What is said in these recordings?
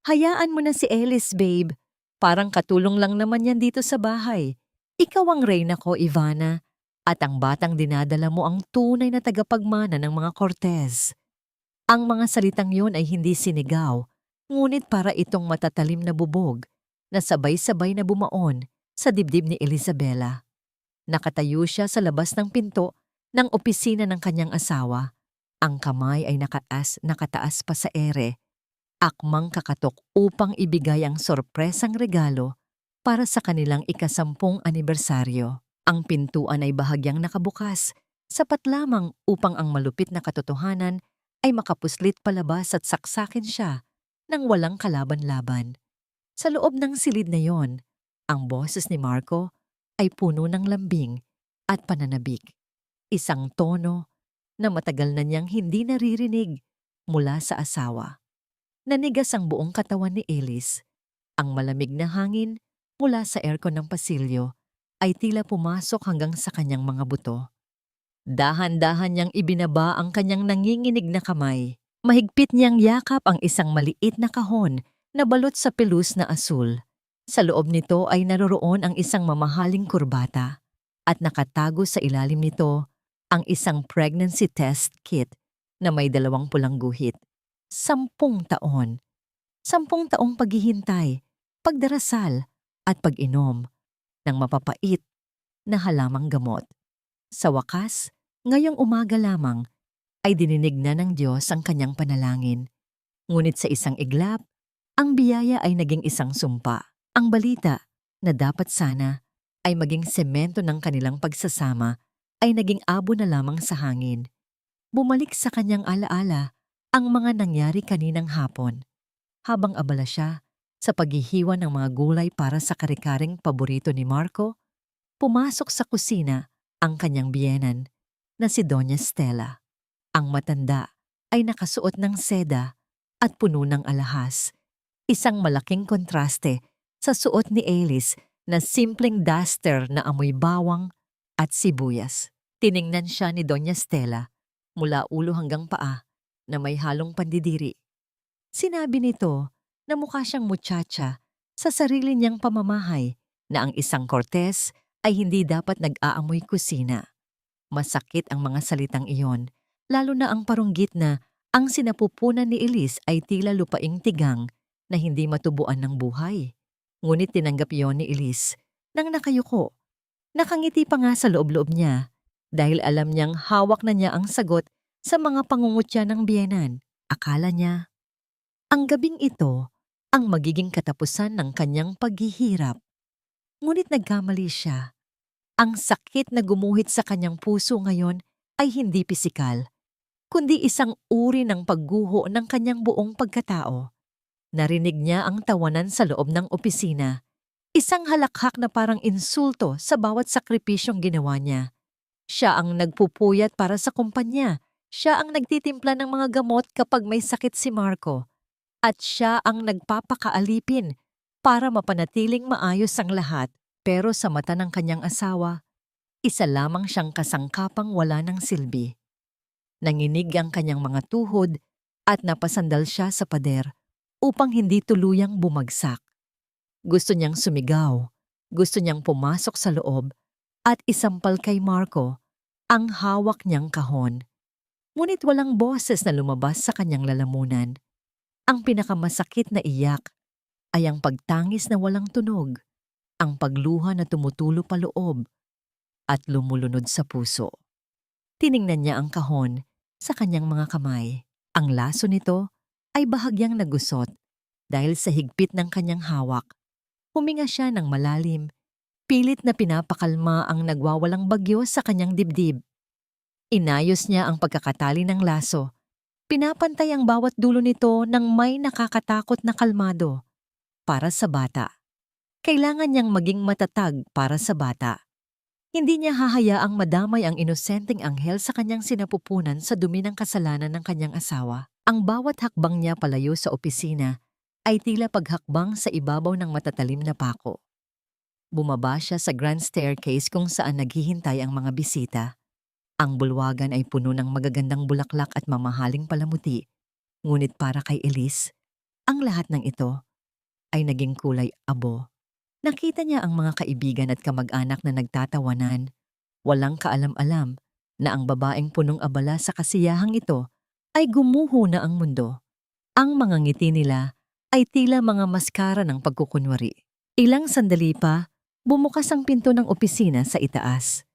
Hayaan mo na si Ellis, babe. Parang katulong lang naman yan dito sa bahay. Ikaw ang reyna ko, Ivana. At ang batang dinadala mo ang tunay na tagapagmana ng mga Cortez. Ang mga salitang yon ay hindi sinigaw, ngunit para itong matatalim na bubog na sabay-sabay na bumaon sa dibdib ni Isabela. Nakatayo siya sa labas ng pinto ng opisina ng kanyang asawa. Ang kamay ay nakataas pa sa ere, akmang kakatok upang ibigay ang sorpresang regalo para sa kanilang ika-10 anibersaryo. Ang pintuan ay bahagyang nakabukas, sapat lamang upang ang malupit na katotohanan ay makapuslit palabas at saksakin siya nang walang kalaban-laban. Sa loob ng silid na yon, ang boses ni Marco ay puno ng lambing at pananabik. Isang tono na matagal na niyang hindi naririnig mula sa asawa. Nanigas ang buong katawan ni Ellis. Ang malamig na hangin mula sa aircon ng pasilyo ay tila pumasok hanggang sa kanyang mga buto. Dahan-dahan niyang ibinaba ang kanyang nanginginig na kamay. Mahigpit niyang yakap ang isang maliit na kahon na balot sa pelus na asul. Sa loob nito ay naroroon ang isang mamahaling kurbata at nakatago sa ilalim nito ang isang pregnancy test kit na may 2 pulang guhit. 10 taon. 10 taong paghihintay, pagdarasal at pag-inom ng mapapait na halamang gamot. Sa wakas, ngayong umaga lamang ay dininig na ng Diyos ang kanyang panalangin. Ngunit sa isang iglap, ang biyaya ay naging isang sumpa. Ang balita na dapat sana ay maging semento ng kanilang pagsasama ay naging abo na lamang sa hangin. Bumalik sa kanyang alaala ang mga nangyari kaninang hapon. Habang abala siya sa paghihiwa ng mga gulay para sa kare-kareng paborito ni Marco, pumasok sa kusina ang kanyang biyenan na si Doña Stella. Ang matanda ay nakasuot ng seda at puno ng alahas. Isang malaking kontraste sa suot ni Ellis na simpleng duster na amoy bawang at sibuyas. Tiningnan siya ni Doña Stella mula ulo hanggang paa na may halong pandidiri. Sinabi nito na mukha siyang muchacha sa sarili niyang pamamahay na ang isang Cortez ay hindi dapat nag-aamoy kusina. Masakit ang mga salitang iyon, lalo na ang paronggit na ang sinapupunan ni Ellis ay tila lupaing tigang na hindi matubuan ng buhay. Ngunit tinanggap iyon ni Ellis nang nakayuko. Nakangiti pa nga sa loob-loob niya dahil alam niyang hawak na niya ang sagot sa mga pangungutya ng biyenan. Akala niya, ang gabing ito ang magiging katapusan ng kanyang paghihirap. Ngunit nagkamali siya. Ang sakit na gumuhit sa kanyang puso ngayon ay hindi pisikal, kundi isang uri ng pagguho ng kanyang buong pagkatao. Narinig niya ang tawanan sa loob ng opisina, isang halakhak na parang insulto sa bawat sakripisyong ginawa niya. Siya ang nagpupuyat para sa kumpanya, siya ang nagtitimpla ng mga gamot kapag may sakit si Marco, at siya ang nagpapakaalipin para mapanatiling maayos ang lahat. Pero sa mata ng kanyang asawa, isa lamang siyang kasangkapang wala ng silbi. Nanginig ang kanyang mga tuhod at napasandal siya sa pader upang hindi tuluyang bumagsak. Gusto niyang sumigaw, gusto niyang pumasok sa loob at isampal kay Marco ang hawak niyang kahon. Ngunit walang boses na lumabas sa kanyang lalamunan. Ang pinakamasakit na iyak ay ang pagtangis na walang tunog, ang pagluha na tumutulo pa loob at lumulunod sa puso. Tiningnan niya ang kahon sa kanyang mga kamay. Ang laso nito ay bahagyang nagusot dahil sa higpit ng kanyang hawak. Huminga siya ng malalim, pilit na pinapakalma ang nagwawalang bagyo sa kanyang dibdib. Inayos niya ang pagkakatali ng laso. Pinapantay ang bawat dulo nito ng may nakakatakot na kalmado para sa bata. Kailangan niyang maging matatag para sa bata. Hindi niya hahayaang madamay ang inosenteng anghel sa kanyang sinapupunan sa dumi ng kasalanan ng kanyang asawa. Ang bawat hakbang niya palayo sa opisina ay tila paghakbang sa ibabaw ng matatalim na pako. Bumaba siya sa grand staircase kung saan naghihintay ang mga bisita. Ang bulwagan ay puno ng magagandang bulaklak at mamahaling palamuti. Ngunit para kay Elise, Ang lahat ng ito ay naging kulay abo. Nakita niya ang mga kaibigan at kamag-anak na nagtatawanan. Walang kaalam-alam na ang babaeng punong abala sa kasiyahang ito ay gumuho na ang mundo. Ang mga ngiti nila ay tila mga maskara ng pagkukunwari. Ilang sandali pa, bumukas ang pinto ng opisina sa itaas.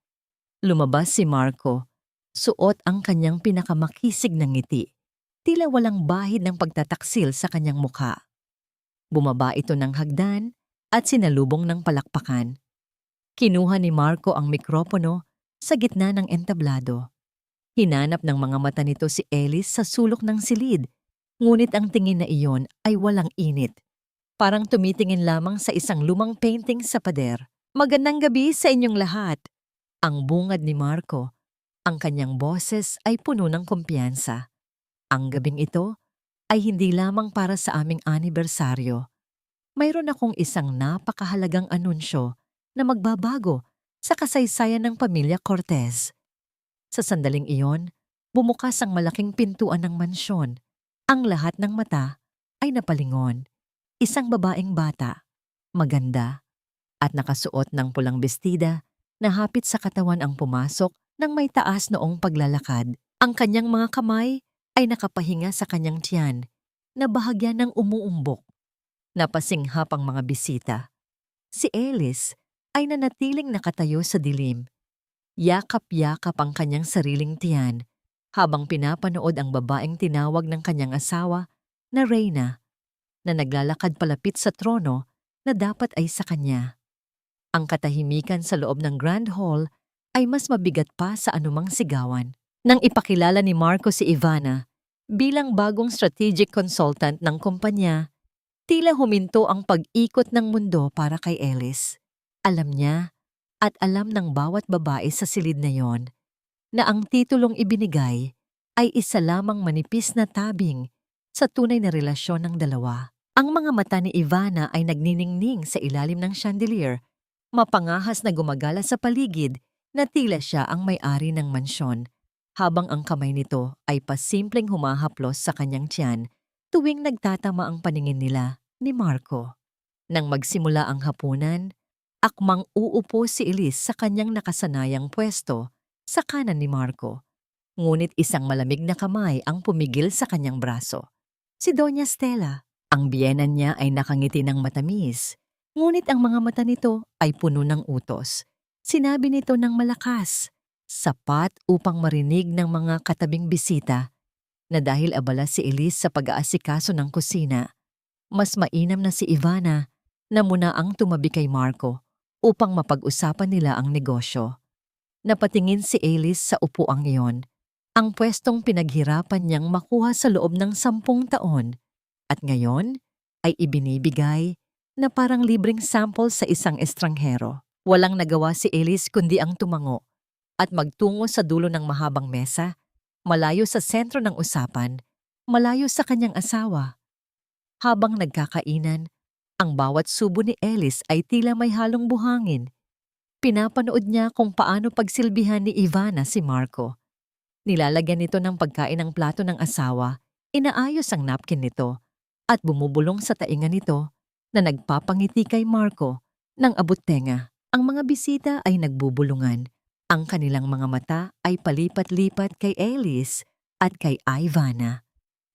Lumabas si Marco, suot ang kanyang pinakamakisig na ngiti. Tila walang bahid ng pagtataksil sa kanyang mukha. Bumaba ito ng hagdan at sinalubong ng palakpakan. Kinuha ni Marco ang mikropono sa gitna ng entablado. Hinanap ng mga mata nito si Ellis sa sulok ng silid, ngunit ang tingin na iyon ay walang init. Parang tumitingin lamang sa isang lumang painting sa pader. Magandang gabi sa inyong lahat. Ang bungad ni Marco, ang kanyang boses ay puno ng kumpiyansa. Ang gabing ito ay hindi lamang para sa aming anibersaryo. Mayroon akong isang napakahalagang anunsyo na magbabago sa kasaysayan ng pamilya Cortez. Sa sandaling iyon, bumukas ang malaking pintuan ng mansyon. Ang lahat ng mata ay napalingon. Isang babaeng bata, maganda, at nakasuot ng pulang bestida na hapit sa katawan ang pumasok ng may taas noong paglalakad. Ang kanyang mga kamay ay nakapahinga sa kanyang tiyan na bahagya ng umuumbok. Napasinghap ang mga bisita. Si Ellis ay nanatiling nakatayo sa dilim. Yakap-yakap ang kanyang sariling tiyan habang pinapanood ang babaeng tinawag ng kanyang asawa na Reyna na naglalakad palapit sa trono na dapat ay sa kanya. Ang katahimikan sa loob ng Grand Hall ay mas mabigat pa sa anumang sigawan. Nang ipakilala ni Marco si Ivana bilang bagong strategic consultant ng kumpanya, tila huminto ang pag-ikot ng mundo para kay Ellis. Alam niya at alam ng bawat babae sa silid na yon na ang titulong ibinigay ay isa lamang manipis na tabing sa tunay na relasyon ng dalawa. Ang mga mata ni Ivana ay nagniningning sa ilalim ng chandelier, mapangahas na gumagala sa paligid na tila siya ang may-ari ng mansyon, habang ang kamay nito ay pasimpleng humahaplos sa kanyang tiyan tuwing nagtatama ang paningin nila ni Marco. Nang magsimula ang hapunan, akmang uupo si Elise sa kanyang nakasanayang pwesto sa kanan ni Marco. Ngunit isang malamig na kamay ang pumigil sa kanyang braso. Si Doña Stella. Ang biyenan niya ay nakangiti ng matamis, ngunit ang mga mata nito ay puno ng utos. Sinabi nito ng malakas, sapat upang marinig ng mga katabing bisita na dahil abala si Elise sa pag-aasikaso ng kusina, mas mainam na si Ivana na muna ang tumabi kay Marco upang mapag-usapan nila ang negosyo. Napatingin si Elise sa upuang iyon, ang pwestong pinaghirapan niyang makuha sa loob ng 10 taon at ngayon ay ibinibigay na parang libreng sample sa isang estranghero. Walang nagawa si Elise kundi ang tumango at magtungo sa dulo ng mahabang mesa, malayo sa sentro ng usapan, malayo sa kanyang asawa. Habang nagkakainan, ang bawat subo ni Elise ay tila may halong buhangin. Pinapanood niya kung paano pagsilbihan ni Ivana si Marco. Nilalagyan nito ng pagkain ang plato ng asawa, inaayos ang napkin nito, at bumubulong sa tainga nito na nagpapangiti kay Marco ng abot tenga. Ang mga bisita ay nagbubulungan. Ang kanilang mga mata ay palipat-lipat kay Elise at kay Ivana.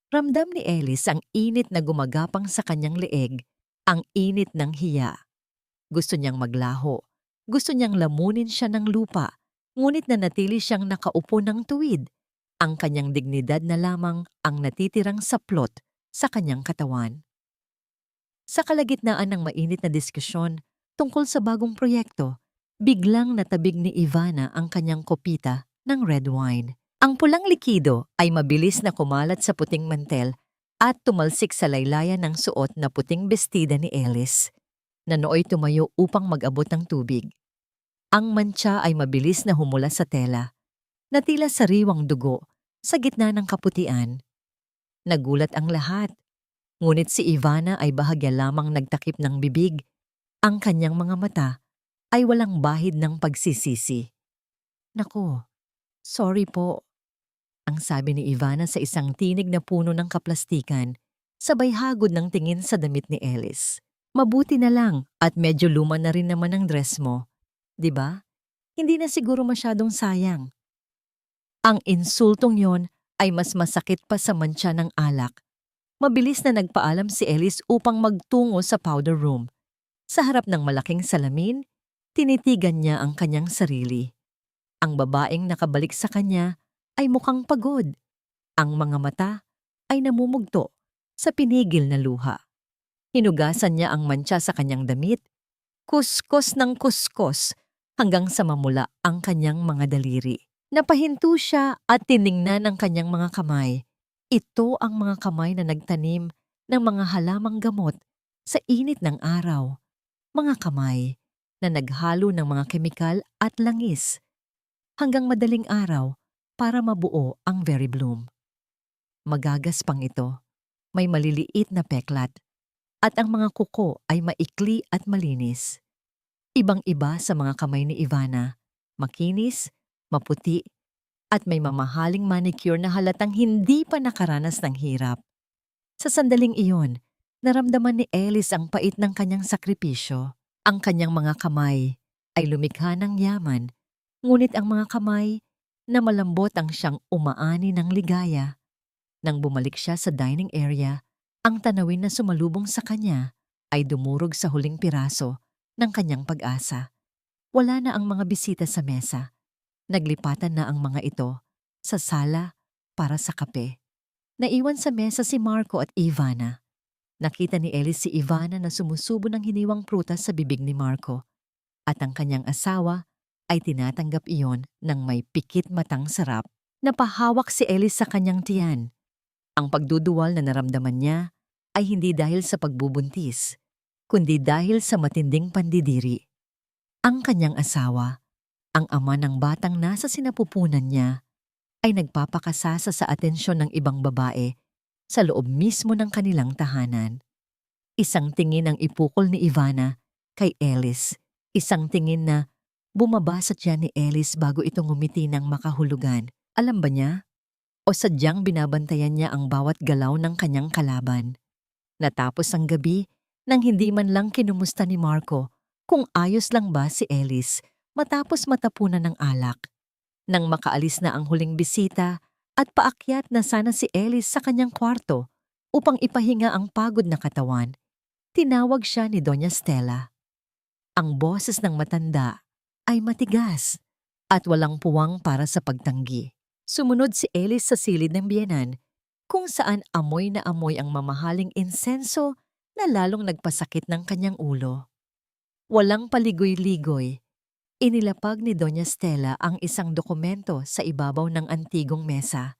Ramdam ni Elise ang init na gumagapang sa kanyang leeg, ang init ng hiya. Gusto niyang maglaho. Gusto niyang lamunin siya ng lupa, ngunit nanatili siyang nakaupo ng tuwid. Ang kanyang dignidad na lamang ang natitirang saplot sa kanyang katawan. Sa kalagitnaan ng mainit na diskusyon tungkol sa bagong proyekto, biglang natabig ni Ivana ang kanyang kopita ng red wine. Ang pulang likido ay mabilis na kumalat sa puting mantel at tumalsik sa laylayan ng suot na puting bestida ni Ellis, na nooy tumayo upang mag-abot ng tubig. Ang mantsa ay mabilis na humula sa tela, na tila sariwang dugo sa gitna ng kaputian. Nagulat ang lahat, ngunit si Ivana ay bahagya lamang nagtakip ng bibig. Ang kanyang mga mata ay walang bahid ng pagsisisi. Naku, sorry po, ang sabi ni Ivana sa isang tinig na puno ng kaplastikan. sabay hagod ng tingin sa damit ni Alice. Mabuti na lang at medyo luma na rin naman ang dress mo. 'Di ba? Hindi na siguro masyadong sayang. Ang insultong yon ay mas masakit pa sa mantsa ng alak. Mabilis na nagpaalam si Alice upang magtungo sa powder room. Sa harap ng malaking salamin, tinitigan niya ang kanyang sarili. Ang babaeng nakabalik sa kanya ay mukhang pagod. Ang mga mata ay namumugto sa pinigil na luha. Hinugasan niya ang mantsa sa kanyang damit, kuskos ng kuskos hanggang sa mamula ang kanyang mga daliri. Napahinto siya at tiningnan ang kanyang mga kamay. Ito ang mga kamay na nagtanim ng mga halamang gamot sa init ng araw. Mga kamay na naghalo ng mga kemikal at langis hanggang madaling araw para mabuo ang Very Bloom. Magagaspang ito, may maliliit na peklat at ang mga kuko ay maikli at malinis. Ibang-iba sa mga kamay ni Ivana, makinis, maputi, at may mamahaling manicure na halatang hindi pa nakaranas ng hirap. Sa sandaling iyon, naramdaman ni Alice ang pait ng kanyang sakripisyo. Ang kanyang mga kamay ay lumikha ng yaman, ngunit ang mga kamay na malambot ang siyang umaani ng ligaya. Nang bumalik siya sa dining area, ang tanawin na sumalubong sa kanya ay dumurog sa huling piraso ng kanyang pag-asa. Wala na ang mga bisita sa mesa. Naglipatan na ang mga ito sa sala para sa kape. Naiwan sa mesa si Marco at Ivana. Nakita ni Alice si Ivana na sumusubo ng hiniwang prutas sa bibig ni Marco at ang kanyang asawa ay tinatanggap iyon ng may pikit matang sarap. Napahawak si Alice sa kanyang tiyan. Ang pagduduwal na naramdaman niya ay hindi dahil sa pagbubuntis, kundi dahil sa matinding pandidiri. Ang kanyang asawa, ang ama ng batang nasa sinapupunan niya, ay nagpapakasasa sa atensyon ng ibang babae sa loob mismo ng kanilang tahanan. Isang tingin ang ipukol ni Ivana kay Alice, isang tingin na bumaba sa tiyan ni Alice bago ito ngumiti ng makahulugan. Alam ba niya? O sadyang binabantayan niya ang bawat galaw ng kanyang kalaban. Natapos ang gabi nang hindi man lang kinumusta ni Marco kung ayos lang ba si Alice matapos matapunan ng alak. Nang makaalis na ang huling bisita at paakyat na sana si Alice sa kanyang kwarto upang ipahinga ang pagod na katawan, tinawag siya ni Doña Stella. Ang boses ng matanda ay matigas at walang puwang para sa pagtanggi. Sumunod si Alice sa silid ng biyenan kung saan amoy na amoy ang mamahaling insenso na lalong nagpasakit ng kanyang ulo. Walang paligoy-ligoy. Inilapag ni Doña Stella ang isang dokumento sa ibabaw ng antigong mesa.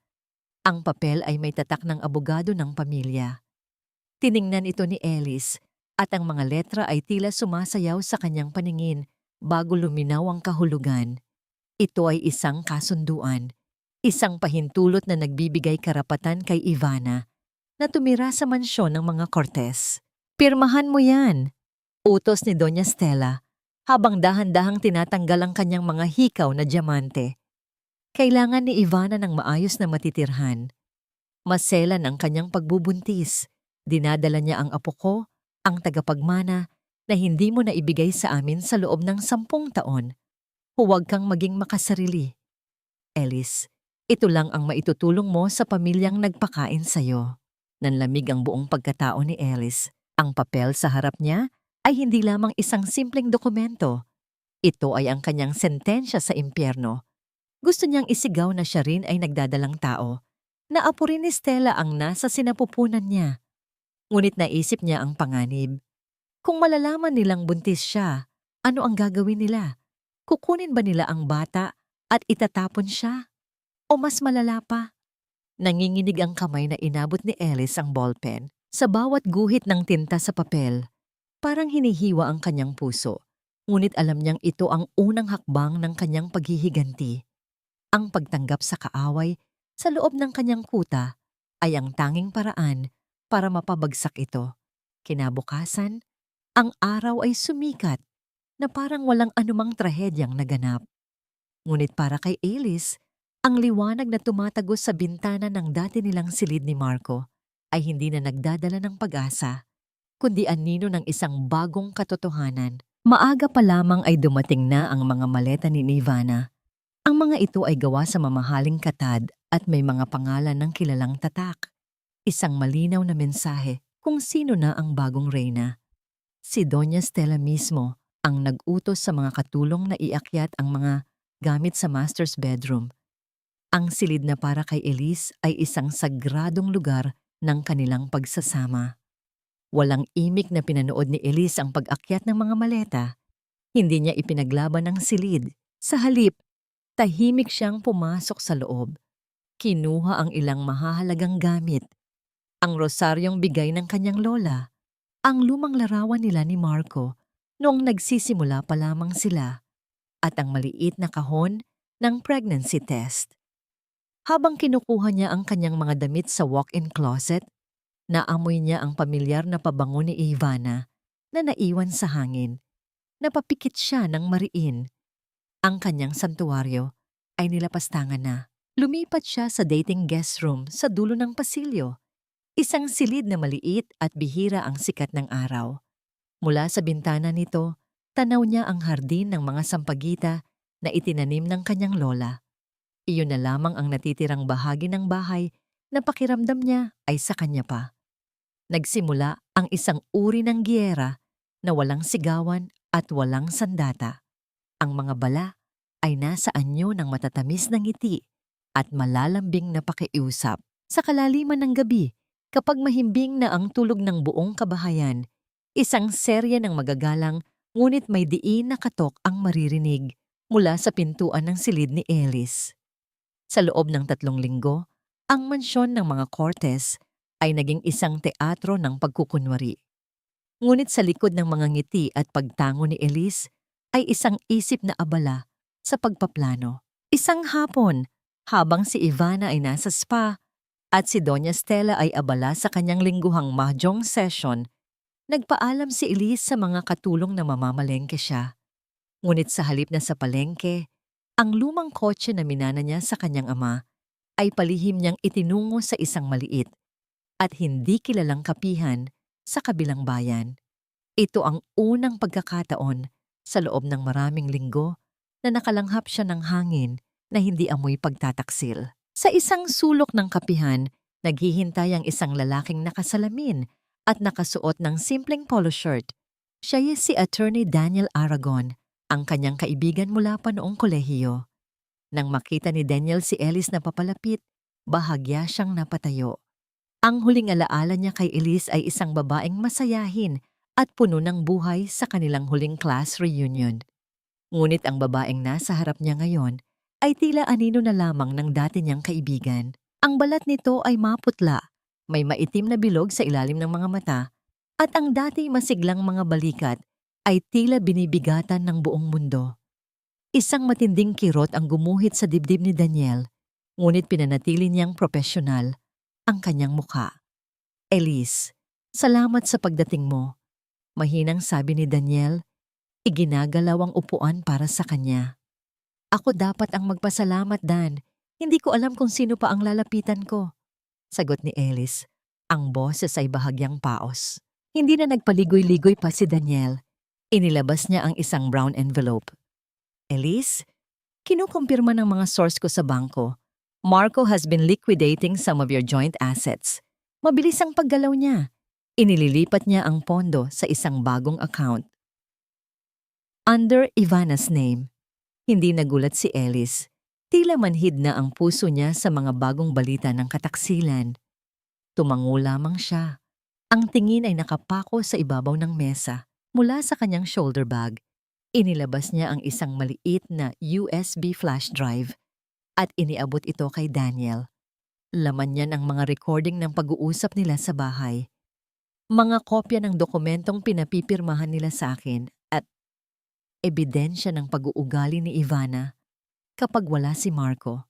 Ang papel ay may tatak ng abogado ng pamilya. Tiningnan ito ni Alice at ang mga letra ay tila sumasayaw sa kanyang paningin bago luminaw ang kahulugan. Ito ay isang kasunduan, isang pahintulot na nagbibigay karapatan kay Ivana na tumira sa mansyon ng mga Cortez. Pirmahan mo yan, utos ni Doña Stella habang dahan-dahang tinatanggal ang kanyang mga hikaw na diamante. Kailangan ni Ivana ng maayos na matitirhan. Maselan ang kanyang pagbubuntis. Dinadala niya ang apo ko, ang tagapagmana, na hindi mo na ibigay sa amin sa loob ng 10 taon. Huwag kang maging makasarili. Alice, ito lang ang maitutulong mo sa pamilyang nagpakain sa'yo. Nanlamig ang buong pagkatao ni Alice. Ang papel sa harap niya ay hindi lamang isang simpleng dokumento. Ito ay ang kanyang sentensya sa impyerno. Gusto niyang isigaw na siya rin ay nagdadalang tao. Naapo rin ni Stella ang nasa sinapupunan niya. Ngunit naisip niya ang panganib. Kung malalaman nilang buntis siya, ano ang gagawin nila? Kukunin ba nila ang bata at itatapon siya? O mas malala pa? Nanginginig ang kamay na inabot ni Alice ang ballpen. Sa bawat guhit ng tinta sa papel, parang hinihiwa ang kanyang puso. Ngunit alam niyang ito ang unang hakbang ng kanyang paghihiganti. Ang pagtanggap sa kaaway sa loob ng kanyang kuta ay ang tanging paraan para mapabagsak ito. Kinabukasan, ang araw ay sumikat na parang walang anumang trahedyang naganap. Ngunit para kay Alice, ang liwanag na tumatagos sa bintana ng dati nilang silid ni Marco ay hindi na nagdadala ng pag-asa, kundi anino ng isang bagong katotohanan. Maaga pa lamang ay dumating na ang mga maleta ni Ivana. Ang mga ito ay gawa sa mamahaling katad at may mga pangalan ng kilalang tatak. Isang malinaw na mensahe kung sino na ang bagong reyna. Si Doña Stella mismo ang nag-utos sa mga katulong na iakyat ang mga gamit sa master's bedroom. Ang silid na para kay Elise ay isang sagradong lugar ng kanilang pagsasama. Walang imik na pinanood ni Elise ang pag-akyat ng mga maleta. Hindi niya ipinaglaban ang silid. Sa halip, tahimik siyang pumasok sa loob. Kinuha ang ilang mahahalagang gamit. Ang rosaryong bigay ng kanyang lola. Ang lumang larawan nila ni Marco noong nagsisimula pa lamang sila. At ang maliit na kahon ng pregnancy test. Habang kinukuha niya ang kanyang mga damit sa walk-in closet, naamoy niya ang pamilyar na pabango ni Ivana na naiwan sa hangin. Napapikit siya ng mariin. Ang kanyang santuwaryo ay nilapastangan na. Lumipat siya sa dating guest room sa dulo ng pasilyo. Isang silid na maliit at bihira ang sikat ng araw. Mula sa bintana nito, tanaw niya ang hardin ng mga sampagita na itinanim ng kanyang lola. Iyon na lamang ang natitirang bahagi ng bahay na pakiramdam niya ay sa kanya pa. Nagsimula ang isang uri ng giyera na walang sigawan at walang sandata. Ang mga bala ay nasa anyo ng matatamis na ngiti at malalambing na pakiusap. Sa kalaliman ng gabi, kapag mahimbing na ang tulog ng buong kabahayan, isang serye ng magagalang ngunit may diin na katok ang maririnig mula sa pintuan ng silid ni Elise. Sa loob ng 3 linggo, ang mansyon ng mga Cortez ay naging isang teatro ng pagkukunwari. Ngunit sa likod ng mga ngiti at pagtango ni Elise ay isang isip na abala sa pagpaplano. Isang hapon, habang si Ivana ay nasa spa at si Doña Stella ay abala sa kanyang lingguhang mahjong session, nagpaalam si Elise sa mga katulong na mamamalengke siya. Ngunit sa halip na sa palengke, ang lumang kotse na minana niya sa kanyang ama ay palihim niyang itinungo sa isang maliit at hindi kilalang kapihan sa kabilang bayan. Ito ang unang pagkakataon sa loob ng maraming linggo na nakalanghap siya ng hangin na hindi amoy pagtataksil. Sa isang sulok ng kapihan, naghihintay ang isang lalaking nakasalamin at nakasuot ng simpleng polo shirt. Siya si Attorney Daniel Aragon, ang kanyang kaibigan mula pa noong kolehiyo. Nang makita ni Daniel si Elise na papalapit, bahagya siyang napatayo. Ang huling alaala niya kay Elise ay isang babaeng masayahin at puno ng buhay sa kanilang huling class reunion. Ngunit ang babaeng nasa harap niya ngayon ay tila anino na lamang ng dati niyang kaibigan. Ang balat nito ay maputla, may maitim na bilog sa ilalim ng mga mata, at ang dati masiglang mga balikat ay tila binibigatan ng buong mundo. Isang matinding kirot ang gumuhit sa dibdib ni Daniel, ngunit pinanatili niyang propesyonal ang kanyang mukha. Elise, salamat sa pagdating mo. Mahinang sabi ni Daniel, iginagalaw ang upuan para sa kanya. Ako dapat ang magpasalamat, Dan. Hindi ko alam kung sino pa ang lalapitan ko. Sagot ni Elise, ang boses ay bahagyang paos. Hindi na nagpaligoy-ligoy pa si Daniel. Inilabas niya ang isang brown envelope. Elise, kinukumpirma ng mga source ko sa bangko. Marco has been liquidating some of your joint assets. Mabilis ang paggalaw niya. Inililipat niya ang pondo sa isang bagong account. Under Ivana's name. Hindi nagulat si Elise. Tila manhid na ang puso niya sa mga bagong balita ng kataksilan. Tumango lamang siya. Ang tingin ay nakapako sa ibabaw ng mesa. Mula sa kanyang shoulder bag, inilabas niya ang isang maliit na USB flash drive at iniabot ito kay Daniel. Laman niyan ang mga recording ng pag-uusap nila sa bahay. Mga kopya ng dokumentong pinapipirmahan nila sa akin at ebidensya ng pag-uugali ni Ivana kapag wala si Marco.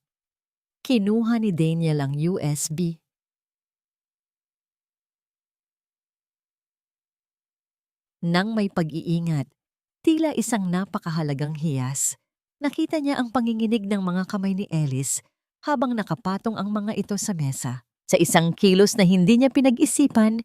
Kinuha ni Daniel ang USB. Nang may pag-iingat, tila isang napakahalagang hiyas, nakita niya ang panginginig ng mga kamay ni Elise habang nakapatong ang mga ito sa mesa. Sa isang kilos na hindi niya pinag-isipan,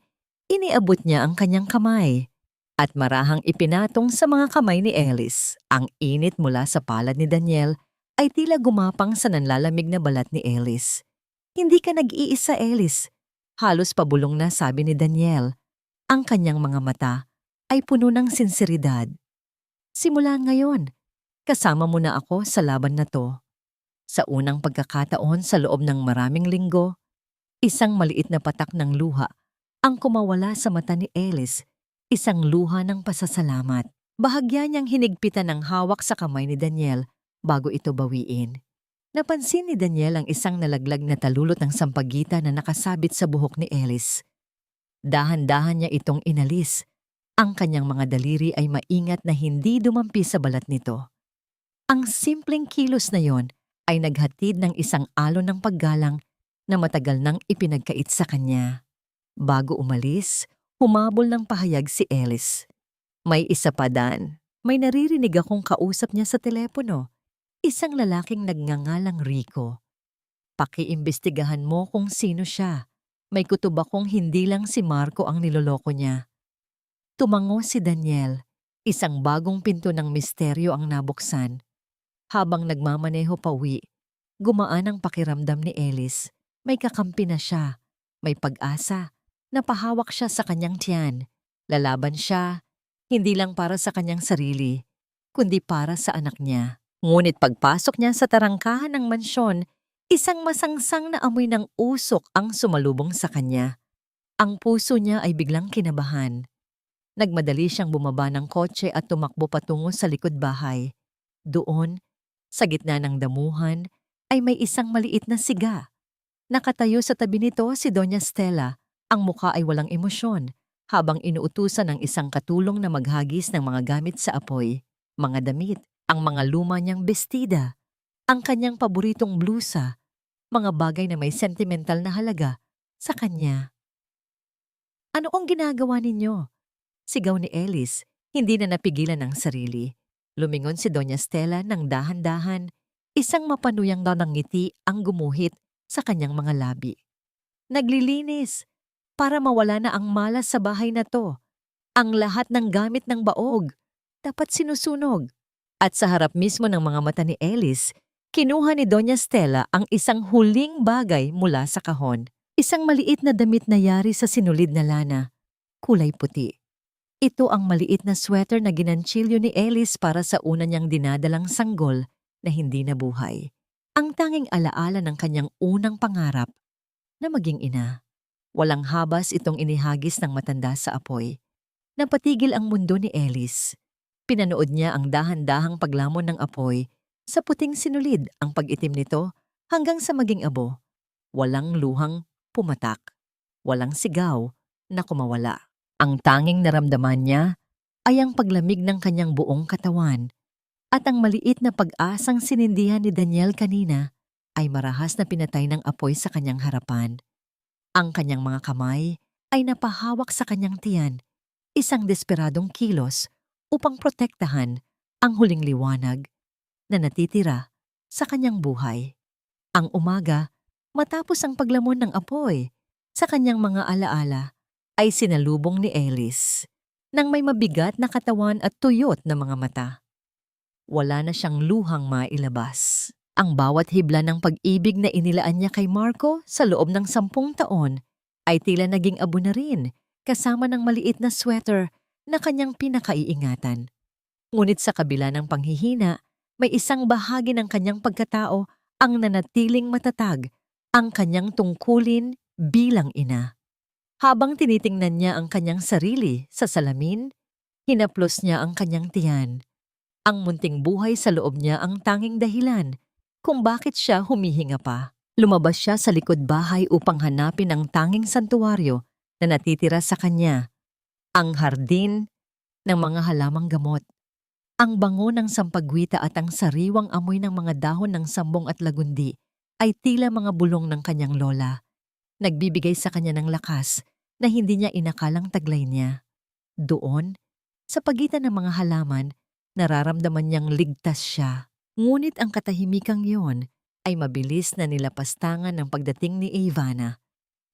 iniabot niya ang kanyang kamay. At marahang ipinatong sa mga kamay ni Ellis. Ang init mula sa palad ni Daniel ay tila gumapang sa nanlalamig na balat ni Ellis. Hindi ka nag-iisa, Ellis. Halos pabulong na sabi ni Daniel. Ang kanyang mga mata ay puno ng sinseridad. Simula ngayon, kasama mo na ako sa laban na to. Sa unang pagkakataon sa loob ng maraming linggo, isang maliit na patak ng luha ang kumawala sa mata ni Ellis, isang luha ng pasasalamat. Bahagya niyang hinigpitan ng hawak sa kamay ni Daniel bago ito bawiin. Napansin ni Daniel ang isang nalaglag na talulot ng sampagita na nakasabit sa buhok ni Ellis. Dahan-dahan niya itong inalis. Ang kanyang mga daliri ay maingat na hindi dumampi sa balat nito. Ang simpleng kilos na yon ay naghatid ng isang alon ng paggalang na matagal nang ipinagkait sa kanya. Bago umalis, humabol ng pahayag si Ellis. May isa pa, Dan. May naririnig akong kausap niya sa telepono. Isang lalaking nagngangalang Rico. Pakiimbestigahan mo kung sino siya. May kutob akong hindi lang si Marco ang niloloko niya. Tumango si Daniel. Isang bagong pinto ng misteryo ang nabuksan. Habang nagmamaneho pauwi, gumaan ang pakiramdam ni Ellis. May kakampi na siya. May pag-asa. Napahawak siya sa kanyang tiyan. Lalaban siya, hindi lang para sa kanyang sarili, kundi para sa anak niya. Ngunit pagpasok niya sa tarangkahan ng mansyon, isang masangsang na amoy ng usok ang sumalubong sa kanya. Ang puso niya ay biglang kinabahan. Nagmadali siyang bumaba ng kotse at tumakbo patungo sa likod bahay. Doon, sa gitna ng damuhan, ay may isang maliit na siga. Nakatayo sa tabi nito si Doña Stella. Ang muka ay walang emosyon, habang inuutusan ng isang katulong na maghagis ng mga gamit sa apoy, mga damit, ang mga luma niyang bestida, ang kanyang paboritong blusa, mga bagay na may sentimental na halaga sa kanya. Ano ang ginagawa ninyo? Sigaw ni Ellis, hindi na napigilan ng sarili. Lumingon si Doña Stella ng dahan-dahan, isang mapanuyang daw ng ngiti ang gumuhit sa kanyang mga labi. Naglilinis, para mawala na ang malas sa bahay na to. Ang lahat ng gamit ng baog, dapat sinusunog. At sa harap mismo ng mga mata ni Ellis, kinuha ni Doña Stella ang isang huling bagay mula sa kahon. Isang maliit na damit na yari sa sinulid na lana, kulay puti. Ito ang maliit na sweater na ginanchilyo ni Ellis para sa una niyang dinadalang sanggol na hindi nabuhay. Ang tanging alaala ng kanyang unang pangarap na maging ina. Walang habas itong inihagis ng matanda sa apoy. Napatigil ang mundo ni Ellis. Pinanood niya ang dahan-dahang paglamon ng apoy. Sa puting sinulid ang pag-itim nito hanggang sa maging abo. Walang luhang pumatak. Walang sigaw na kumawala. Ang tanging naramdaman niya ay ang paglamig ng kanyang buong katawan at ang maliit na pag-asang sinindihan ni Daniel kanina ay marahas na pinatay ng apoy sa kanyang harapan. Ang kanyang mga kamay ay napahawak sa kanyang tiyan, isang desperadong kilos upang protektahan ang huling liwanag na natitira sa kanyang buhay. Ang umaga, matapos ang paglamon ng apoy, sa kanyang mga alaala, ay sinalubong ni Ellis nang may mabigat na katawan at tuyot na mga mata. Wala na siyang luhang mailabas. Ang bawat hibla ng pag-ibig na inilaan niya kay Marco sa loob ng 10 taon ay tila naging abo na rin kasama ng maliit na sweater na kanyang pinakaiingatan. Ngunit sa kabila ng panghihina, may isang bahagi ng kanyang pagkatao ang nanatiling matatag, ang kanyang tungkulin bilang ina. Habang tinitingnan niya ang kanyang sarili sa salamin, hinaplos niya ang kanyang tiyan. Ang munting buhay sa loob niya ang tanging dahilan kung bakit siya humihinga pa. Lumabas siya sa likod bahay upang hanapin ang tanging santuwaryo na natitira sa kanya, ang hardin ng mga halamang gamot. Ang bango ng sampagwita at ang sariwang amoy ng mga dahon ng sambong at lagundi ay tila mga bulong ng kanyang lola. Nagbibigay sa kanya ng lakas na hindi niya inakalang taglay niya. Doon, sa pagitan ng mga halaman, nararamdaman niyang ligtas siya. Ngunit ang katahimikang yon ay mabilis na nilapastangan ng pagdating ni Ivana.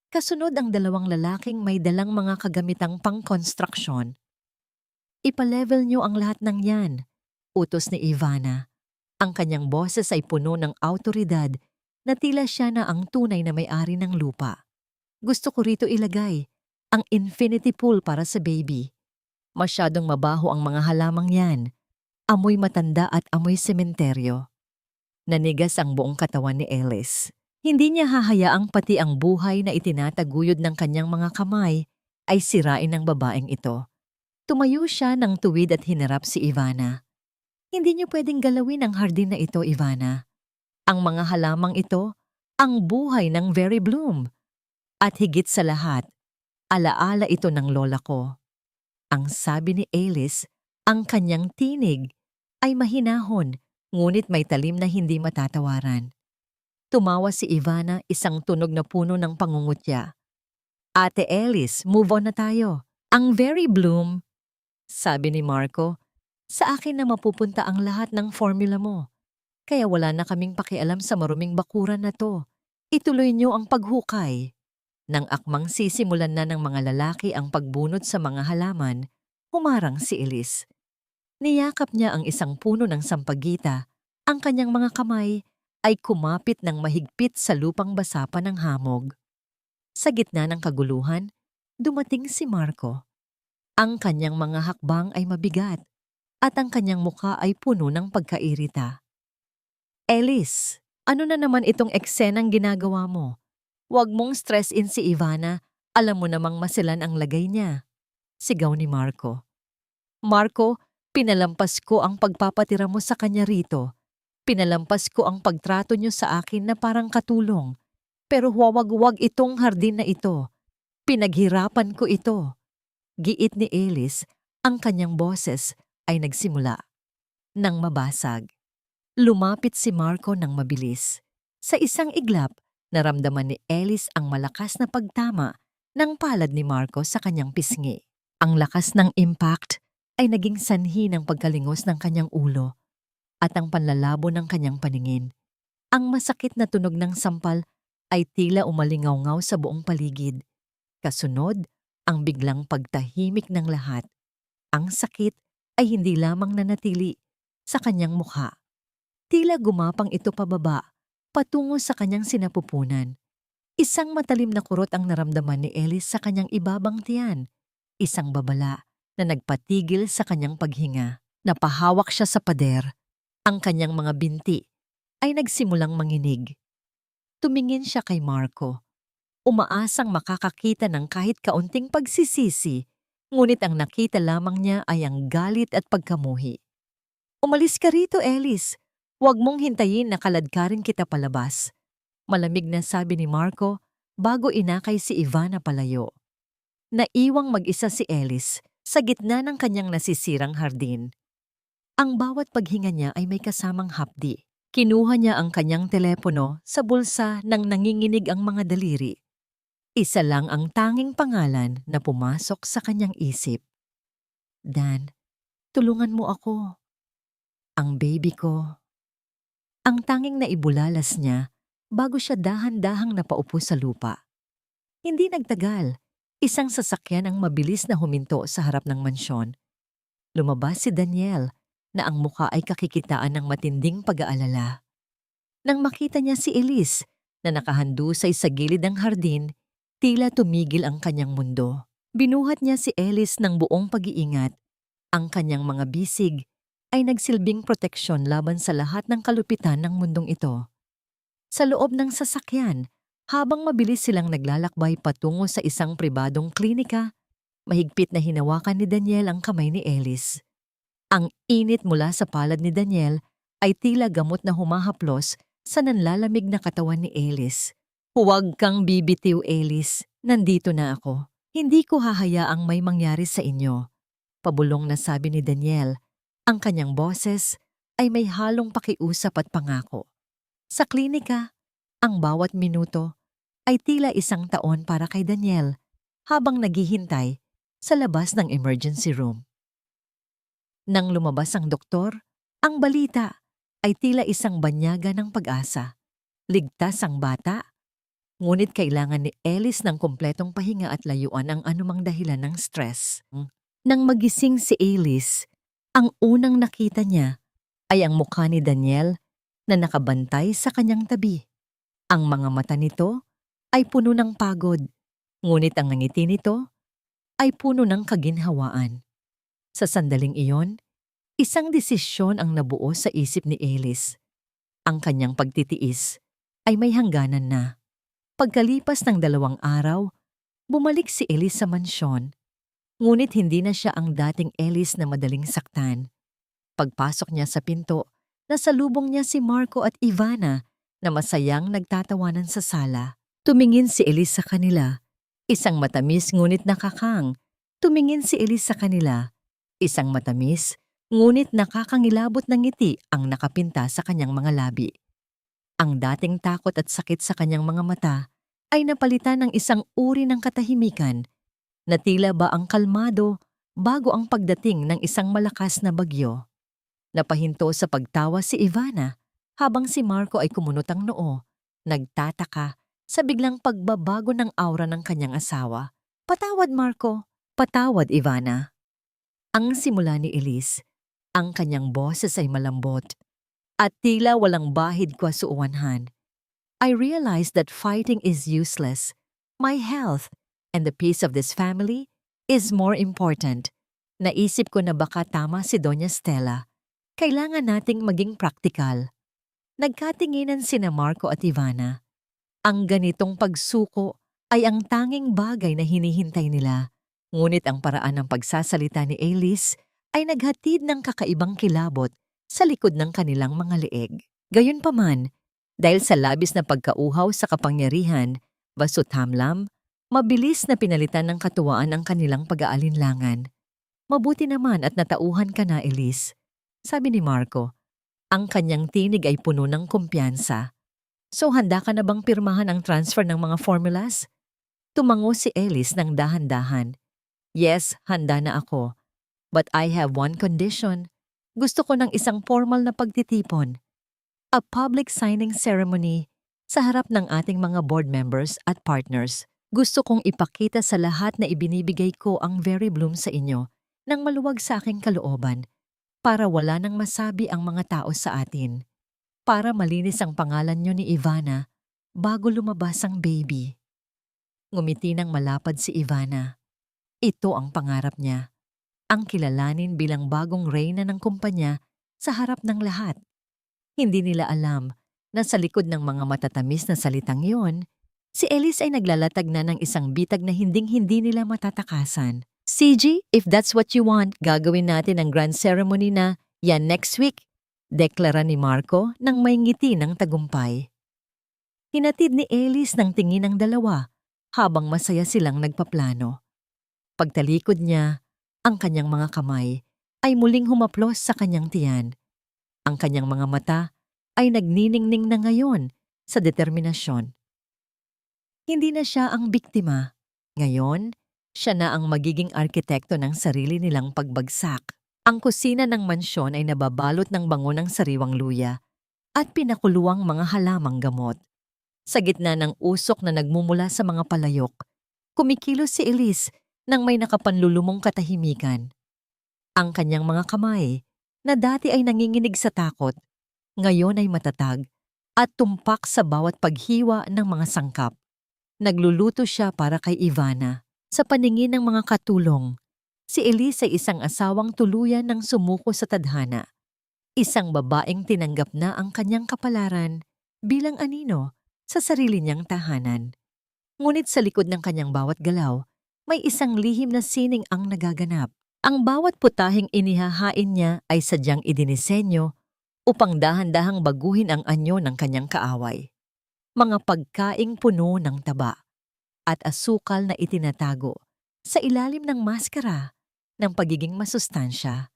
Kasunod ang dalawang lalaking may dalang mga kagamitang pang-construction. Ipalevel niyo ang lahat ng yan, utos ni Ivana. Ang kanyang boses ay puno ng awtoridad na tila siya na ang tunay na may-ari ng lupa. Gusto ko rito ilagay ang infinity pool para sa baby. Masyadong mabaho ang mga halamang yan. Amoy matanda at amoy sementeryo. Nanigas ang buong katawan ni Ellis. Hindi niya hahayaang pati ang buhay na itinataguyod ng kanyang mga kamay ay sirain ng babaeng ito. Tumayo siya ng tuwid at hinarap si Ivana. Hindi niyo pwedeng galawin ang hardin na ito, Ivana. Ang mga halamang ito, ang buhay ng Very Bloom. At higit sa lahat, alaala ito ng lola ko. Ang sabi ni Ellis, ang kanyang tinig ay mahinahon, ngunit may talim na hindi matatawaran. Tumawa si Ivana, isang tunog na puno ng pangungutya. Ate Ellis, move on na tayo. Ang Very Bloom, sabi ni Marco, sa akin na mapupunta ang lahat ng formula mo. Kaya wala na kaming pakialam sa maruming bakuran na to. Ituloy niyo ang paghukay. Nang akmang sisimulan na ng mga lalaki ang pagbunot sa mga halaman, humarang si Ellis. Niyakap niya ang isang puno ng sampagita. Ang kanyang mga kamay ay kumapit ng mahigpit sa lupang basa pa ng hamog. Sa gitna ng kaguluhan, dumating si Marco. Ang kanyang mga hakbang ay mabigat at ang kanyang mukha ay puno ng pagkairita. Ellis, ano na naman itong eksenang ginagawa mo? Huwag mong stress-in si Ivana, alam mo namang masilan ang lagay niya. Sigaw ni Marco. Marco, pinalampas ko ang pagpapatira mo sa kanya rito. Pinalampas ko ang pagtrato niyo sa akin na parang katulong. Pero huwag itong hardin na ito. Pinaghirapan ko ito. Giit ni Ellis, ang kanyang boses ay nagsimula nang mabasag. Lumapit si Marco ng mabilis. Sa isang iglap, naramdaman ni Ellis ang malakas na pagtama ng palad ni Marco sa kanyang pisngi. Ang lakas ng impact ay naging sanhi ng pagkalingos ng kanyang ulo at ang panlalabo ng kanyang paningin. Ang masakit na tunog ng sampal ay tila umalingaw-ngaw sa buong paligid. Kasunod, ang biglang pagtahimik ng lahat. Ang sakit ay hindi lamang nanatili sa kanyang mukha. Tila gumapang ito pababa, patungo sa kanyang sinapupunan. Isang matalim na kurot ang naramdaman ni Ellis sa kanyang ibabang tiyan. Isang babala na nagpatigil sa kanyang paghinga. Napahawak siya sa pader. Ang kanyang mga binti ay nagsimulang manginig. Tumingin siya kay Marco. Umaasang makakakita ng kahit kaunting pagsisisi, ngunit ang nakita lamang niya ay ang galit at pagkamuhi. Umalis ka rito, Ellis. Huwag mong hintayin na kaladkarin kita palabas. Malamig na sabi ni Marco bago inakay si Ivana palayo. Naiwang mag-isa si Ellis sa gitna ng kanyang nasisirang hardin. Ang bawat paghinga niya ay may kasamang hapdi. Kinuha niya ang kanyang telepono sa bulsa nang nanginginig ang mga daliri. Isa lang ang tanging pangalan na pumasok sa kanyang isip. Dan, tulungan mo ako. Ang baby ko. Ang tanging naibulalas niya bago siya dahan-dahang napaupo sa lupa. Hindi nagtagal, isang sasakyan ang mabilis na huminto sa harap ng mansyon. Lumabas si Daniel na ang muka ay kakikitaan ng matinding pag-aalala. Nang makita niya si Elise na nakahandusay sa gilid ng hardin, tila tumigil ang kanyang mundo. Binuhat niya si Elise ng buong pag-iingat. Ang kanyang mga bisig ay nagsilbing proteksyon laban sa lahat ng kalupitan ng mundong ito. Sa loob ng sasakyan, habang mabilis silang naglalakbay patungo sa isang pribadong klinika, mahigpit na hinawakan ni Daniel ang kamay ni Elise. Ang init mula sa palad ni Daniel ay tila gamot na humahaplos sa nanlalamig na katawan ni Elise. Huwag kang bibitiw, Elise. Nandito na ako. Hindi ko hahayaang may mangyari sa inyo. Pabulong na sabi ni Daniel. Ang kanyang boses ay may halong pakiusap at pangako. Sa klinika, ang bawat minuto ay tila isang taon para kay Daniel habang naghihintay sa labas ng emergency room. Nang lumabas ang doktor, ang balita ay tila isang banyaga ng pag-asa. Ligtas ang bata Ngunit kailangan ni Ellis ng kumpletong pahinga at layuan ang anumang dahilan ng stress. Nang magising si Ellis, ang unang nakita niya ay ang mukha ni Daniel na nakabantay sa kanyang tabi. Ang mga mata nito ay puno ng pagod, ngunit ang ngiti nito ay puno ng kaginhawaan. Sa sandaling iyon, isang desisyon ang nabuo sa isip ni Ellis. Ang kanyang pagtitiis ay may hangganan na. Pagkalipas ng 2 araw, bumalik si Ellis sa mansyon. Ngunit hindi na siya ang dating Ellis na madaling saktan. Pagpasok niya sa pinto, nasalubong niya si Marco at Ivana na masayang nagtatawanan sa sala. Tumingin si Ellis sa kanila. Isang matamis ngunit nakakang. Tumingin si Ellis sa kanila. Isang matamis ngunit nakakangilabot ng ngiti ang nakapinta sa kanyang mga labi. Ang dating takot at sakit sa kanyang mga mata ay napalitan ng isang uri ng katahimikan na tila ba ang kalmado bago ang pagdating ng isang malakas na bagyo. Napahinto sa pagtawa si Ivana habang si Marco ay kumunot ang noo, nagtataka sa biglang pagbabago ng aura ng kanyang asawa. "Patawad, Marco." "Patawad, Ivana." Ang simula ni Elise, ang kanyang boses ay malambot at tila walang bahid kwasuuanhan. "I realized that fighting is useless. My health and the peace of this family is more important. Naisip ko na baka tama si Doña Stella. Kailangan nating maging praktikal." Nagkatinginan sina Marco at Ivana. Ang ganitong pagsuko ay ang tanging bagay na hinihintay nila. Ngunit ang paraan ng pagsasalita ni Elise ay naghatid ng kakaibang kilabot sa likod ng kanilang mga leeg. Gayunpaman, dahil sa labis na pagkauhaw sa kapangyarihan, basut hamlam, mabilis na pinalitan ng katuwaan ang kanilang pag-aalinlangan. "Mabuti naman at natauhan ka na, Elise," sabi ni Marco. Ang kanyang tinig ay puno ng kumpiyansa. "So handa ka na bang pirmahan ang transfer ng mga formulas?" Tumango si Elise ng dahan-dahan. "Yes, handa na ako. But I have one condition. Gusto ko ng isang formal na pagtitipon. A public signing ceremony sa harap ng ating mga board members at partners. Gusto kong ipakita sa lahat na ibinibigay ko ang Very Bloom sa inyo nang maluwag sa aking kalooban para wala nang masabi ang mga tao sa atin. Para malinis ang pangalan niyo ni Ivana bago lumabas ang baby." Ngumiti ng malapad si Ivana. Ito ang pangarap niya. Ang kilalanin bilang bagong reyna ng kumpanya sa harap ng lahat. Hindi nila alam na sa likod ng mga matatamis na salitang yon, si Elise ay naglalatag na ng isang bitag na hinding-hindi nila matatakasan. "CG, if that's what you want, gagawin natin ang grand ceremony na yan next week," deklara ni Marco nang may ngiti ng tagumpay. Hinatid ni Elise ng tingin ng dalawa habang masaya silang nagpaplano. Pagtalikod niya, ang kanyang mga kamay ay muling humaplos sa kanyang tiyan. Ang kanyang mga mata ay nagniningning na ngayon sa determinasyon. Hindi na siya ang biktima. Ngayon, siya na ang magiging arkitekto ng sarili nilang pagbagsak. Ang kusina ng mansyon ay nababalot ng bango ng sariwang luya at pinakuluang mga halamang gamot. Sa gitna ng usok na nagmumula sa mga palayok, kumikilos si Elise nang may nakapanlulumong katahimikan. Ang kanyang mga kamay, na dati ay nanginginig sa takot, ngayon ay matatag at tumpak sa bawat paghiwa ng mga sangkap. Nagluluto siya para kay Ivana. Sa paningin ng mga katulong, si Elise ay isang asawang tuluyan ng sumuko sa tadhana. Isang babaeng tinanggap na ang kanyang kapalaran bilang anino sa sarili niyang tahanan. Ngunit sa likod ng kanyang bawat galaw, may isang lihim na sining ang nagaganap. Ang bawat putahing inihahain niya ay sadyang idinisenyo upang dahan-dahang baguhin ang anyo ng kanyang kaaway. Mga pagkaing puno ng taba at asukal na itinatago sa ilalim ng maskara ng pagiging masustansya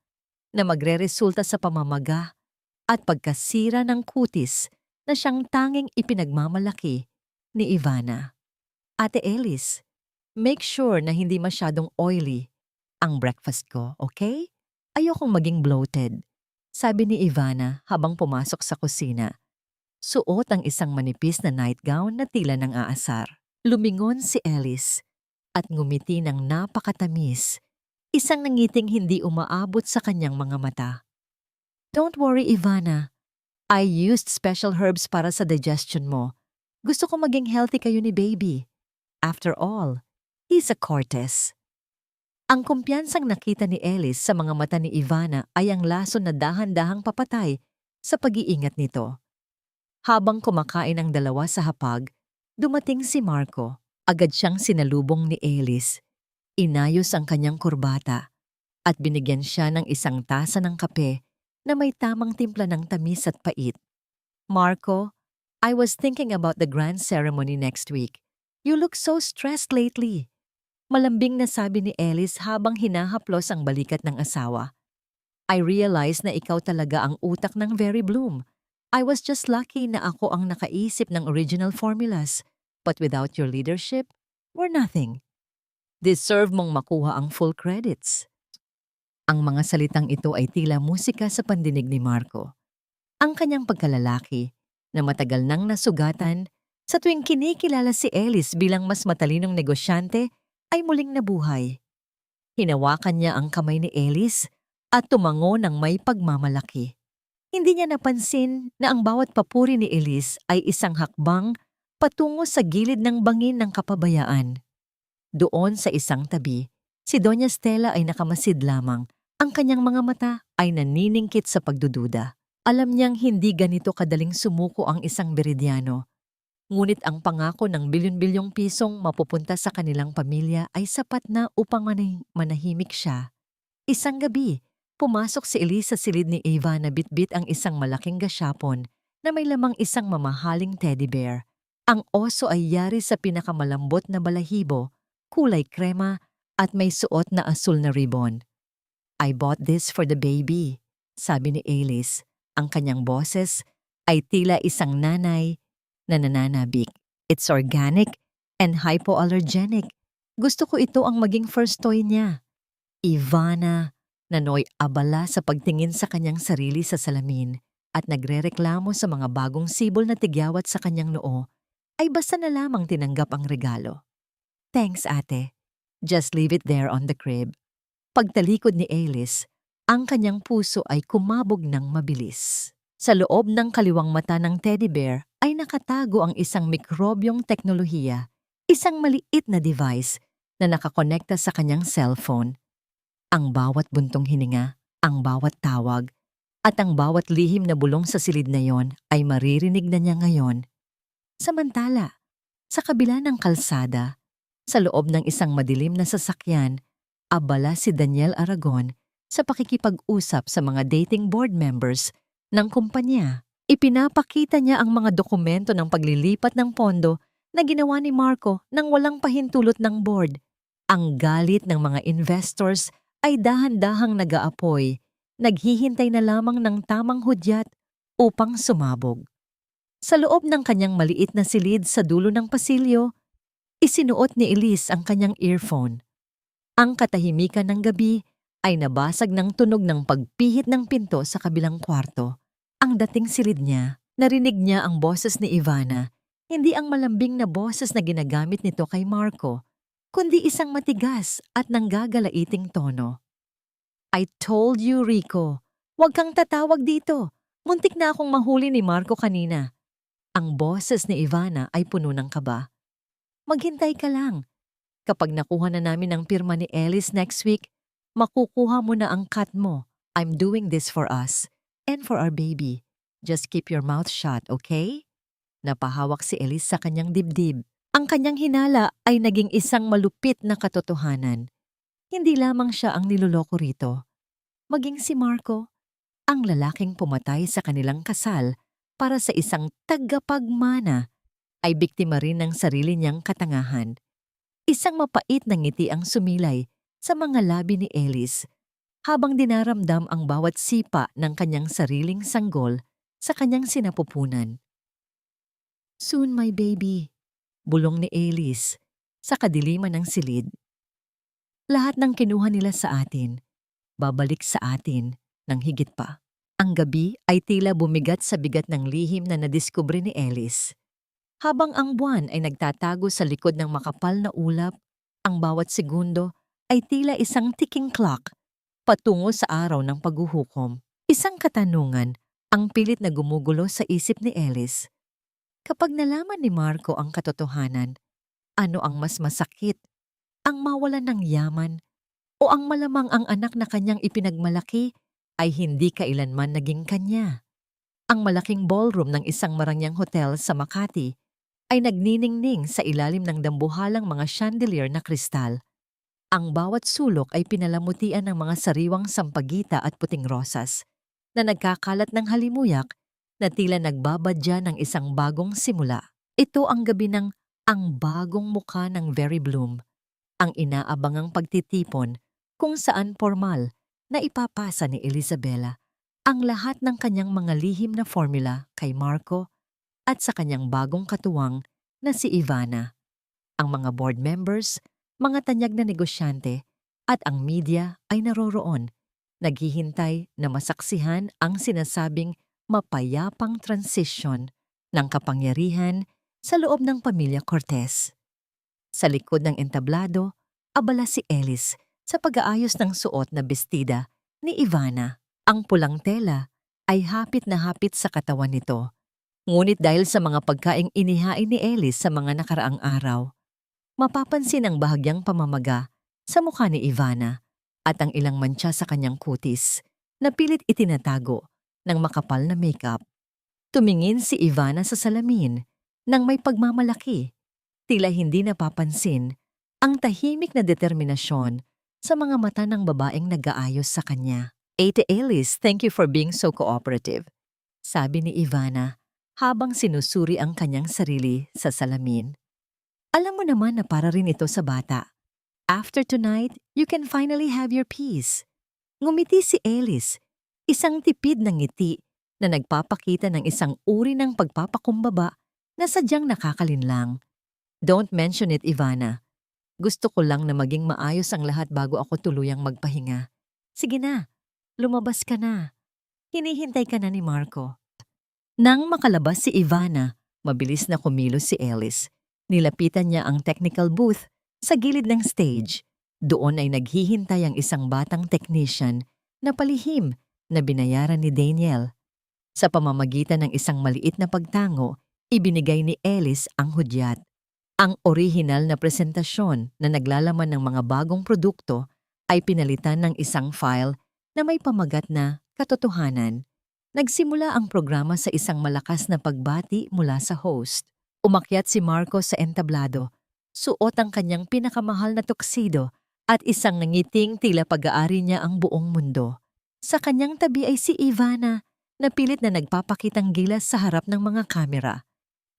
na magreresulta sa pamamaga at pagkasira ng kutis na siyang tanging ipinagmamalaki ni Ivana. "Ate Elise, make sure na hindi masyadong oily ang breakfast ko, okay? Ayokong maging bloated," sabi ni Ivana habang pumasok sa kusina. Suot ang isang manipis na nightgown na tila ng aasar. Lumingon si Alice at ngumiti ng napakatamis, isang nangiting hindi umaabot sa kanyang mga mata. Don't worry, Ivana. I used special herbs para sa digestion mo. Gusto ko maging healthy kayo ni baby. After all, he's a Cortez. Ang kumpiyansang nakita ni Alice sa mga mata ni Ivana ay ang lason na dahan-dahang papatay sa pag-iingat nito. Habang kumakain ang dalawa sa hapag, dumating si Marco. Agad siyang sinalubong ni Alice. Inayos ang kanyang kurbata at binigyan siya ng isang tasa ng kape na may tamang timpla ng tamis at pait. Marco, I was thinking about the grand ceremony next week. You look so stressed lately. Malambing na sabi ni Alice habang hinahaplos ang balikat ng asawa. I realized na ikaw talaga ang utak ng Very Bloom. I was just lucky na ako ang nakaisip ng original formulas. But without your leadership, we're nothing. Deserve mong makuha ang full credits. Ang mga salitang ito ay tila musika sa pandinig ni Marco. Ang kanyang pagkalalaki, na matagal nang nasugatan, sa tuwing kinikilala si Alice bilang mas matalinong negosyante, ay muling nabuhay. Hinawakan niya ang kamay ni Alice at tumango ng may pagmamalaki. Hindi niya napansin na ang bawat papuri ni Alice ay isang hakbang patungo sa gilid ng bangin ng kapabayaan. Doon sa isang tabi, si Doña Stella ay nakamasid lamang. Ang kanyang mga mata ay naniningkit sa pagdududa. Alam niyang hindi ganito kadaling sumuko ang isang Beridiano. Ngunit ang pangako ng bilyon-bilyong pisong mapupunta sa kanilang pamilya ay sapat na upang manahimik siya. Isang gabi, pumasok si Elise sa silid ni Eva na bitbit ang isang malaking gashapon na may lamang isang mamahaling teddy bear. Ang oso ay yari sa pinakamalambot na balahibo, kulay krema at may suot na asul na ribbon. I bought this for the baby, sabi ni Alice. Ang kanyang boses ay tila isang nanay na nananabik. It's organic and hypoallergenic. Gusto ko ito ang maging first toy niya. Ivana, nanoy abala sa pagtingin sa kanyang sarili sa salamin at nagrereklamo sa mga bagong sibol na tigyawat sa kanyang noo, ay basta na lamang tinanggap ang regalo. Thanks, ate. Just leave it there on the crib. Pagtalikod ni Alice, ang kanyang puso ay kumabog ng mabilis. Sa loob ng kaliwang mata ng teddy bear ay nakatago ang isang mikrobyong teknolohiya, isang maliit na device na nakakonekta sa kanyang cellphone. Ang bawat buntong hininga, ang bawat tawag, at ang bawat lihim na bulong sa silid na yon ay maririnig na niya ngayon. Samantala, sa kabila ng kalsada, sa loob ng isang madilim na sasakyan, abala si Daniel Aragon sa pakikipag-usap sa mga dating board members ng kumpanya. Ipinapakita niya ang mga dokumento ng paglilipat ng pondo na ginawa ni Marco nang walang pahintulot ng board. Ang galit ng mga investors ay dahan-dahang nag-aapoy, naghihintay na lamang ng tamang hudyat upang sumabog. Sa loob ng kanyang maliit na silid sa dulo ng pasilyo, isinuot ni Elise ang kanyang earphone. Ang katahimikan ng gabi ay nabasag ng tunog ng pagpihit ng pinto sa kabilang kwarto. Ang dating silid niya, narinig niya ang boses ni Ivana, hindi ang malambing na boses na ginagamit nito kay Marco, kundi isang matigas at nanggagalaiting tono. I told you, Rico, huwag kang tatawag dito. Muntik na akong mahuli ni Marco kanina. Ang boses ni Ivana ay puno ng kaba. Maghintay ka lang. Kapag nakuha na namin ang pirma ni Alice next week, makukuha mo na ang cut mo. I'm doing this for us and for our baby. Just keep your mouth shut, okay? Napahawak si Alice sa kanyang dibdib. Ang kanyang hinala ay naging isang malupit na katotohanan. Hindi lamang siya ang niloloko rito. Maging si Marco, ang lalaking pumatay sa kanilang kasal para sa isang tagapagmana, ay biktima rin ng sarili niyang katangahan. Isang mapait na ngiti ang sumilay sa mga labi ni Alice habang dinaramdam ang bawat sipa ng kanyang sariling sanggol sa kanyang sinapupunan. Soon, my baby, bulong ni Alice sa kadiliman ng silid. Lahat ng kinuha nila sa atin, babalik sa atin ng higit pa. Ang gabi ay tila bumigat sa bigat ng lihim na nadiskubre ni Ellis. Habang ang buwan ay nagtatago sa likod ng makapal na ulap, ang bawat segundo ay tila isang ticking clock patungo sa araw ng paghuhukom. Isang katanungan ang pilit na gumugulo sa isip ni Ellis. Kapag nalaman ni Marco ang katotohanan, ano ang mas masakit? Ang mawalan ng yaman o ang malamang ang anak na kanyang ipinagmalaki ay hindi kailanman naging kanya? Ang malaking ballroom ng isang marangyang hotel sa Makati ay nagniningning sa ilalim ng dambuhalang mga chandelier na kristal. Ang bawat sulok ay pinalamutian ng mga sariwang sampagita at puting rosas na nagkakalat ng halimuyak na tila nagbabadya ng isang bagong simula. Ito ang gabi ng ang bagong mukha ng Very Bloom, ang inaabangang pagtitipon kung saan formal na ipapasa ni Isabela ang lahat ng kanyang mga lihim na formula kay Marco at sa kanyang bagong katuwang na si Ivana. Ang mga board members, mga tanyag na negosyante at ang media ay naroroon, naghihintay na masaksihan ang sinasabing mapayapang transition ng kapangyarihan sa loob ng pamilya Cortez. Sa likod ng entablado, abala si Ellis sa pag-aayos ng suot na bestida ni Ivana. Ang pulang tela ay hapit na hapit sa katawan nito. Ngunit dahil sa mga pagkaing inihain ni Ellis sa mga nakaraang araw, mapapansin ang bahagyang pamamaga sa mukha ni Ivana at ang ilang mantsa sa kanyang kutis na pilit itinatago ng makapal na makeup. Tumingin si Ivana sa salamin nang may pagmamalaki, tila hindi napapansin ang tahimik na determinasyon sa mga mata ng babaeng nag-aayos sa kanya. Ate Ellis, thank you for being so cooperative, sabi ni Ivana habang sinusuri ang kanyang sarili sa salamin. Alam mo naman na para rin ito sa bata. After tonight, you can finally have your peace. Ngumiti si Ellis, isang tipid na ngiti na nagpapakita ng isang uri ng pagpapakumbaba na sadyang nakakalinlang. Don't mention it, Ivana. Gusto ko lang na maging maayos ang lahat bago ako tuluyang magpahinga. Sige na, lumabas ka na. Hinihintay ka na ni Marco. Nang makalabas si Ivana, mabilis na kumilos si Ellis. Nilapitan niya ang technical booth sa gilid ng stage. Doon ay naghihintay ang isang batang technician na palihim na binayaran ni Daniel. Sa pamamagitan ng isang maliit na pagtango, ibinigay ni Ellis ang hudyat. Ang orihinal na presentasyon na naglalaman ng mga bagong produkto ay pinalitan ng isang file na may pamagat na katotohanan. Nagsimula ang programa sa isang malakas na pagbati mula sa host. Umakyat si Marco sa entablado, suot ang kanyang pinakamahal na tuxedo at isang nangiting tila pag-aari niya ang buong mundo. Sa kanyang tabi ay si Ivana, na pilit na nagpapakitang gilas sa harap ng mga kamera.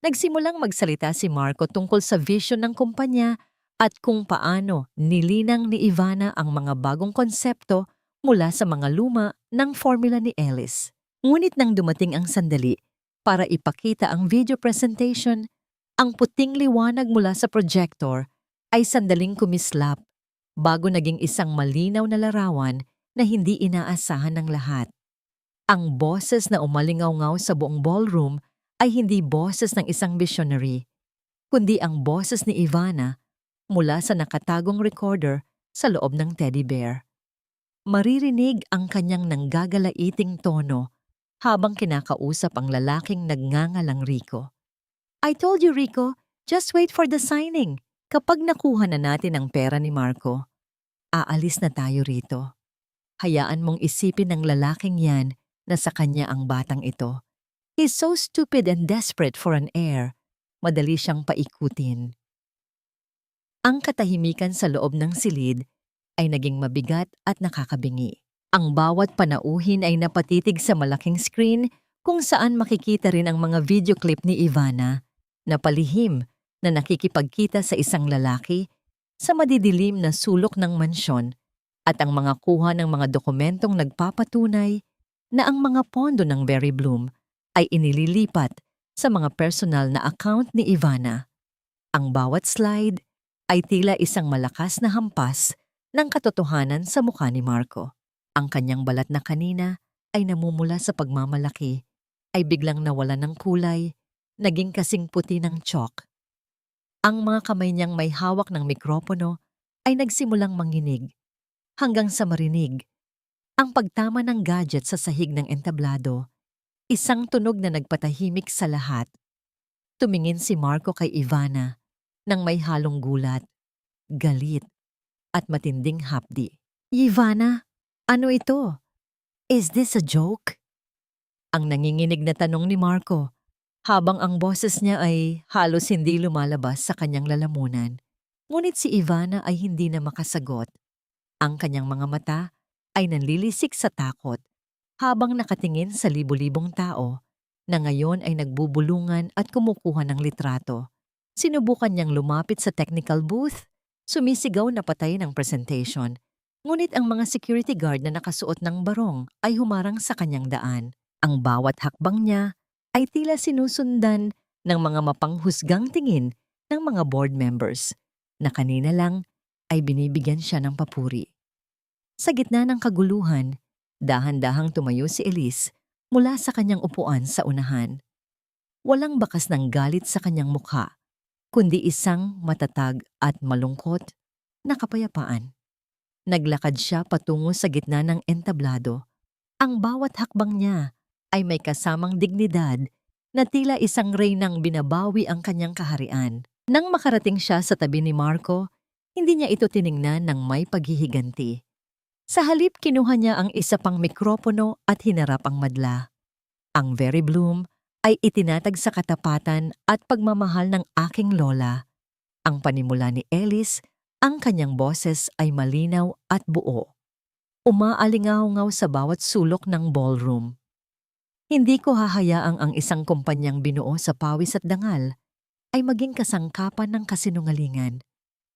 Nagsimulang magsalita si Marco tungkol sa vision ng kumpanya at kung paano nilinang ni Ivana ang mga bagong konsepto mula sa mga luma ng formula ni Ellis. Ngunit nang dumating ang sandali para ipakita ang video presentation, ang puting liwanag mula sa projector ay sandaling kumislap bago naging isang malinaw na larawan na hindi inaasahan ng lahat. Ang boses na umalingaw-ngaw sa buong ballroom ay hindi boses ng isang visionary, kundi ang boses ni Ivana mula sa nakatagong recorder sa loob ng teddy bear. Maririnig ang kanyang nanggagalaiting tono habang kinakausap ang lalaking nagngangalang Rico. I told you, Rico, just wait for the signing. Kapag nakuha na natin ang pera ni Marco, aalis na tayo rito. Hayaan mong isipin ng lalaking yan na sa kanya ang batang ito. He's so stupid and desperate for an heir. Madali siyang paikutin. Ang katahimikan sa loob ng silid ay naging mabigat at nakakabingi. Ang bawat panauhin ay napatitig sa malaking screen kung saan makikita rin ang mga video clip ni Ivana na palihim na nakikipagkita sa isang lalaki sa madidilim na sulok ng mansyon at ang mga kuha ng mga dokumentong nagpapatunay na ang mga pondo ng Very Bloom ay inililipat sa mga personal na account ni Ivana. Ang bawat slide ay tila isang malakas na hampas ng katotohanan sa mukha ni Marco. Ang kanyang balat na kanina ay namumula sa pagmamalaki ay biglang nawalan ng kulay, naging kasing puti ng chalk. Ang mga kamay niyang may hawak ng mikropono ay nagsimulang manginig hanggang sa marinig ang pagtama ng gadget sa sahig ng entablado, isang tunog na nagpatahimik sa lahat. Tumingin si Marco kay Ivana nang may halong gulat, galit, at matinding hapdi. Ivana, ano ito? Is this a joke? Ang nanginginig na tanong ni Marco habang ang boses niya ay halos hindi lumalabas sa kanyang lalamunan. Ngunit si Ivana ay hindi na makasagot. Ang kanyang mga mata ay nanlilisik sa takot habang nakatingin sa libu-libong tao na ngayon ay nagbubulungan at kumukuha ng litrato. Sinubukan niyang lumapit sa technical booth, sumisigaw na patay ng presentation. Ngunit ang mga security guard na nakasuot ng barong ay humarang sa kanyang daan. Ang bawat hakbang niya ay tila sinusundan ng mga mapanghusgang tingin ng mga board members na kanina lang ay binibigyan siya ng papuri. Sa gitna ng kaguluhan, dahan-dahang tumayo si Elise mula sa kanyang upuan sa unahan. Walang bakas ng galit sa kanyang mukha, kundi isang matatag at malungkot na kapayapaan. Naglakad siya patungo sa gitna ng entablado. Ang bawat hakbang niya ay may kasamang dignidad na tila isang reynang binabawi ang kanyang kaharian. Nang makarating siya sa tabi ni Marco, hindi niya ito tiningnan ng may paghihiganti. Sa halip kinuha niya ang isa pang mikropono at hinarap ang madla. Ang Very Bloom ay itinatag sa katapatan at pagmamahal ng aking lola. Ang panimula ni Ellis, ang kanyang boses ay malinaw at buo. Umaalingaw sa bawat sulok ng ballroom. Hindi ko hahayaang ang isang kumpanyang binuo sa pawis at dangal ay maging kasangkapan ng kasinungalingan.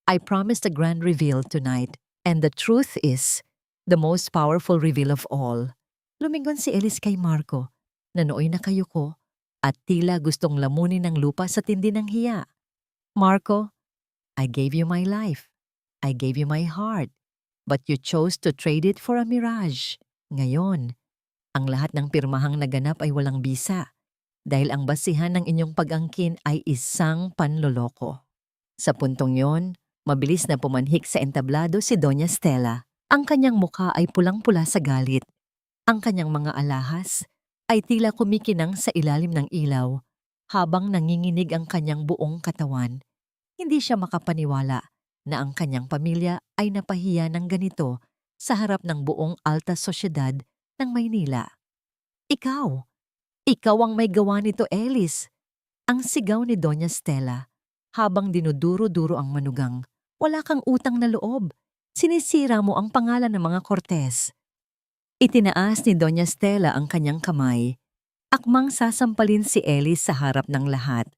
I promised a grand reveal tonight, and the truth is the most powerful reveal of all. Lumingon si Ellis kay Marco, na nooy nakayuko at tila gustong lamunin ng lupa sa tindi ng hiya. Marco, I gave you my life. I gave you my heart. But you chose to trade it for a mirage. Ngayon, ang lahat ng pirmahang naganap ay walang bisa dahil ang basihan ng inyong pag-angkin ay isang panloloko. Sa puntong yon, mabilis na pumanhik sa entablado si Doña Stella. Ang kanyang mukha ay pulang-pula sa galit. Ang kanyang mga alahas ay tila kumikinang sa ilalim ng ilaw habang nanginginig ang kanyang buong katawan. Hindi siya makapaniwala na ang kanyang pamilya ay napahiya ng ganito sa harap ng buong alta sosyedad ng Maynila. Ikaw ang may gawa nito, Ellis. Ang sigaw ni Doña Stella habang dinuduro-duro ang manugang. Wala kang utang na loob. Sinisira mo ang pangalan ng mga Cortez. Itinaas ni Doña Stella ang kanyang kamay. Akmang sasampalin si Ellis sa harap ng lahat.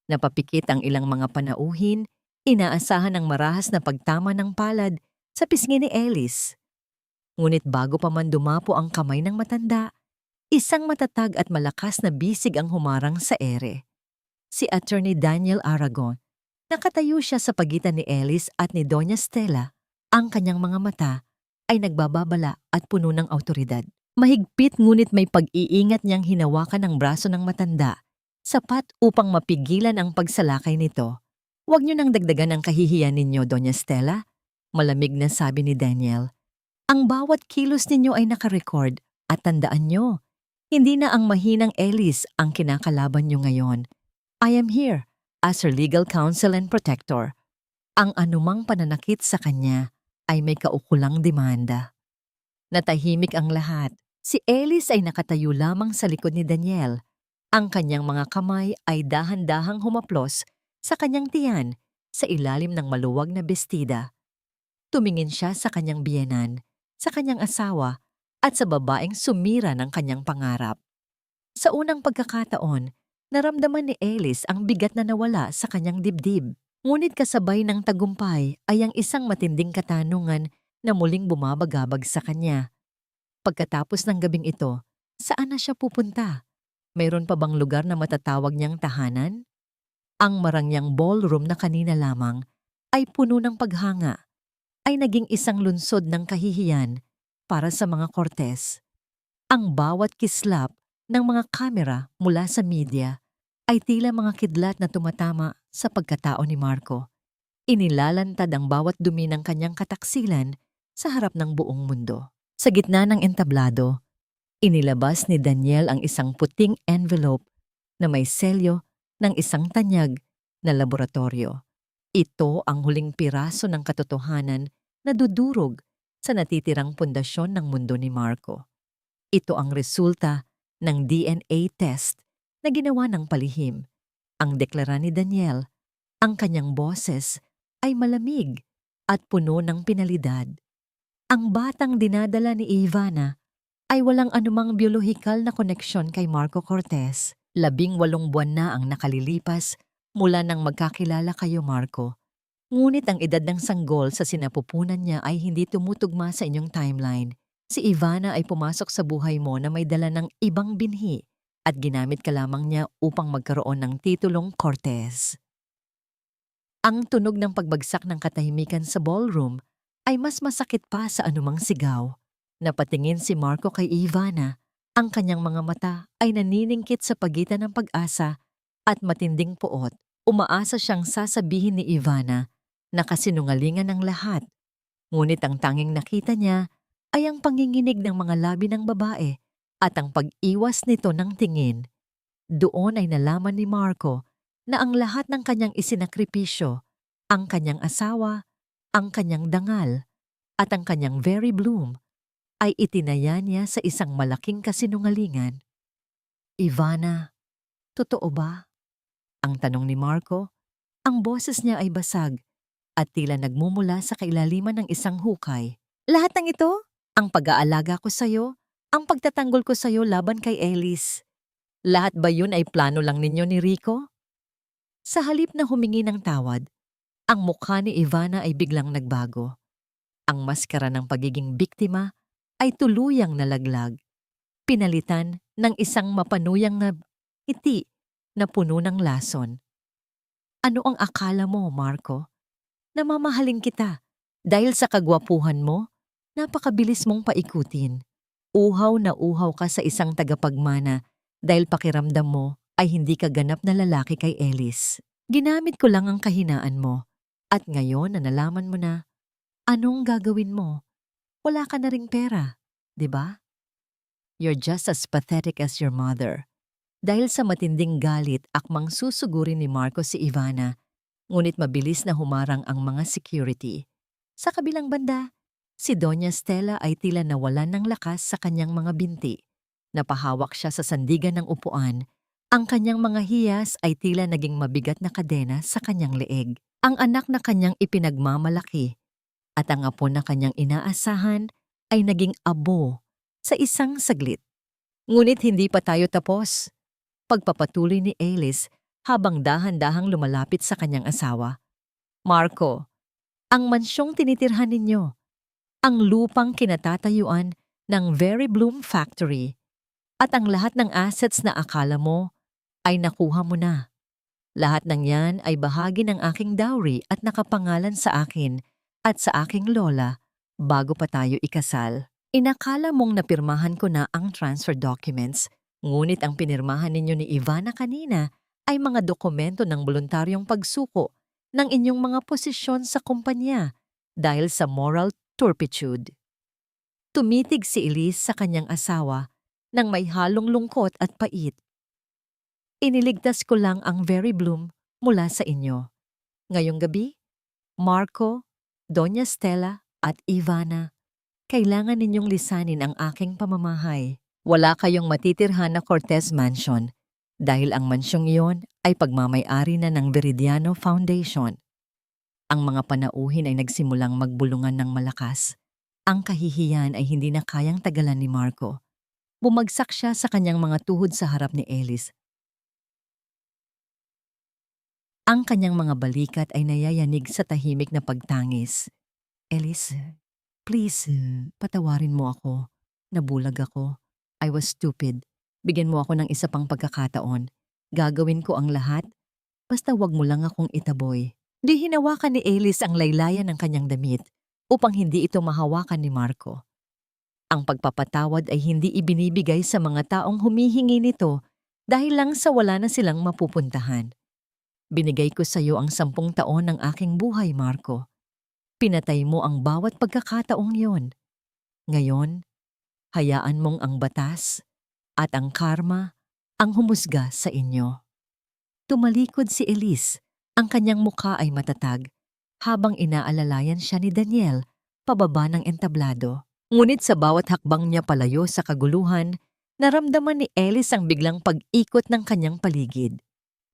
Napapikit ang ilang mga panauhin, inaasahan ng marahas na pagtama ng palad sa pisngi ni Ellis. Ngunit bago pa man dumapo ang kamay ng matanda, isang matatag at malakas na bisig ang humarang sa ere. Si Attorney Daniel Aragon. Nakatayo siya sa pagitan ni Ellis at ni Doña Stella. Ang kanyang mga mata ay nagbababala at puno ng awtoridad. Mahigpit ngunit may pag-iingat niyang hinawakan ang braso ng matanda, sapat upang mapigilan ang pagsalakay nito. Huwag niyo nang dagdagan ang kahihiyan ninyo, Doña Stella, malamig na sabi ni Daniel. Ang bawat kilos ninyo ay nakarecord at tandaan niyo, hindi na ang mahinang Ellis ang kinakalaban niyo ngayon. I am here as her legal counsel and protector. Ang anumang pananakit sa kanya ay may kaukulang demanda. Natahimik ang lahat. Si Ellis ay nakatayo lamang sa likod ni Daniel. Ang kanyang mga kamay ay dahan-dahang humaplos sa kanyang tiyan sa ilalim ng maluwag na bestida. Tumingin siya sa kanyang biyenan, sa kanyang asawa, at sa babaeng sumira ng kanyang pangarap. Sa unang pagkakataon, naramdaman ni Ellis ang bigat na nawala sa kanyang dibdib. Ngunit kasabay ng tagumpay ay ang isang matinding katanungan na muling bumabagabag sa kanya. Pagkatapos ng gabing ito, saan na siya pupunta? Mayroon pa bang lugar na matatawag niyang tahanan? Ang marangyang ballroom na kanina lamang ay puno ng paghanga, ay naging isang lunsod ng kahihiyan para sa mga Cortez. Ang bawat kislap ng mga kamera mula sa media ay tila mga kidlat na tumatama sa pagkatao ni Marco. Inilalantad ang bawat dumi ng kanyang kataksilan sa harap ng buong mundo. Sa gitna ng entablado, inilabas ni Daniel ang isang puting envelope na may selyo ng isang tanyag na laboratorio. Ito ang huling piraso ng katotohanan na dudurog sa natitirang pundasyon ng mundo ni Marco. Ito ang resulta ng DNA test na ginawa ng palihim. Ang deklara ni Daniel, ang kanyang boses ay malamig at puno ng pinalidad. Ang batang dinadala ni Ivana ay walang anumang biolohikal na koneksyon kay Marco Cortez. 18 buwan na ang nakalilipas mula nang magkakilala kayo, Marco. Ngunit ang edad ng sanggol sa sinapupunan niya ay hindi tumutugma sa inyong timeline. Si Ivana ay pumasok sa buhay mo na may dala ng ibang binhi at ginamit ka lamang niya upang magkaroon ng titulong Cortez. Ang tunog ng pagbagsak ng katahimikan sa ballroom ay mas masakit pa sa anumang sigaw. Napatingin si Marco kay Ivana. Ang kanyang mga mata ay naniningkit sa pagitan ng pag-asa at matinding puot. Umaasa siyang sasabihin ni Ivana na kasinungalingan ng lahat. Ngunit ang tanging nakita niya ay ang panginginig ng mga labi ng babae at ang pag-iwas nito ng tingin. Doon ay nalaman ni Marco na ang lahat ng kanyang isinakripisyo, ang kanyang asawa, ang kanyang dangal, at ang kanyang very bloom, ay itinaya niya sa isang malaking kasinungalingan. Ivana, totoo ba? Ang tanong ni Marco, ang boses niya ay basag at tila nagmumula sa kailaliman ng isang hukay. Lahat ng ito, ang pag-aalaga ko sa'yo, ang pagtatanggol ko sa'yo laban kay Ellis. Lahat ba yun ay plano lang ninyo ni Rico? Sa halip na humingi ng tawad, ang mukha ni Ivana ay biglang nagbago. Ang maskara ng pagiging biktima ay tuluyang nalaglag, pinalitan ng isang mapanuyang na ngiti na puno ng lason. Ano ang akala mo, Marco? Namamahalin kita dahil sa kagwapuhan mo, napakabilis mong paikutin. Uhaw na uhaw ka sa isang tagapagmana dahil pakiramdam mo ay hindi ka ganap na lalaki kay Ellis. Ginamit ko lang ang kahinaan mo at ngayon na nalaman mo na, anong gagawin mo? Wala ka na ring pera, di ba? You're just as pathetic as your mother. Dahil sa matinding galit, akmang susugurin ni Marco si Ivana, ngunit mabilis na humarang ang mga security. Sa kabilang banda, si Doña Stella ay tila nawalan ng lakas sa kanyang mga binti. Napahawak siya sa sandigan ng upuan. Ang kanyang mga hiyas ay tila naging mabigat na kadena sa kanyang leeg. Ang anak na kanyang ipinagmamalaki at ang apo na kanyang inaasahan ay naging abo sa isang saglit. Ngunit hindi pa tayo tapos. Pagpapatuloy ni Ellis habang dahan-dahang lumalapit sa kanyang asawa. Marco, ang mansyong tinitirhan ninyo, ang lupang kinatatayuan ng Very Bloom Factory, at ang lahat ng assets na akala mo ay nakuha mo na. Lahat ng yan ay bahagi ng aking dowry at nakapangalan sa akin at sa aking lola bago pa tayo ikasal. Inakala mong napirmahan ko na ang transfer documents, ngunit ang pinirmahan ninyo ni Ivana kanina ay mga dokumento ng voluntaryong pagsuko ng inyong mga posisyon sa kumpanya dahil sa moral turpitude. Tumitig si Elise sa kanyang asawa nang may halong lungkot at pait. Iniligtas ko lang ang Very Bloom mula sa inyo. Ngayong gabi, Marco, Doña Stella at Ivana, kailangan ninyong lisanin ang aking pamamahay. Wala kayong matitirhan na Cortez Mansion dahil ang mansyong iyon ay pagmamay-ari na ng Veridiano Foundation. Ang mga panauhin ay nagsimulang magbulungan ng malakas. Ang kahihiyan ay hindi na kayang tagalan ni Marco. Bumagsak siya sa kanyang mga tuhod sa harap ni Ellis. Ang kanyang mga balikat ay nayayanig sa tahimik na pagtangis. Ellis, please, patawarin mo ako. Nabulag ako. I was stupid. Bigyan mo ako ng isa pang pagkakataon. Gagawin ko ang lahat. Basta wag mo lang akong itaboy. Di hinawakan ni Ellis ang laylayan ng kanyang damit upang hindi ito mahawakan ni Marco. Ang pagpapatawad ay hindi ibinibigay sa mga taong humihingi nito dahil lang sa wala na silang mapupuntahan. Binigay ko sa iyo ang 10 taon ng aking buhay, Marco. Pinatay mo ang bawat pagkakataong yon. Ngayon, hayaan mong ang batas at ang karma ang humusga sa inyo. Tumalikod si Elise. Ang kanyang mukha ay matatag habang inaalalayan siya ni Daniel pababa ng entablado. Ngunit sa bawat hakbang niya palayo sa kaguluhan, naramdaman ni Elise ang biglang pag-ikot ng kanyang paligid.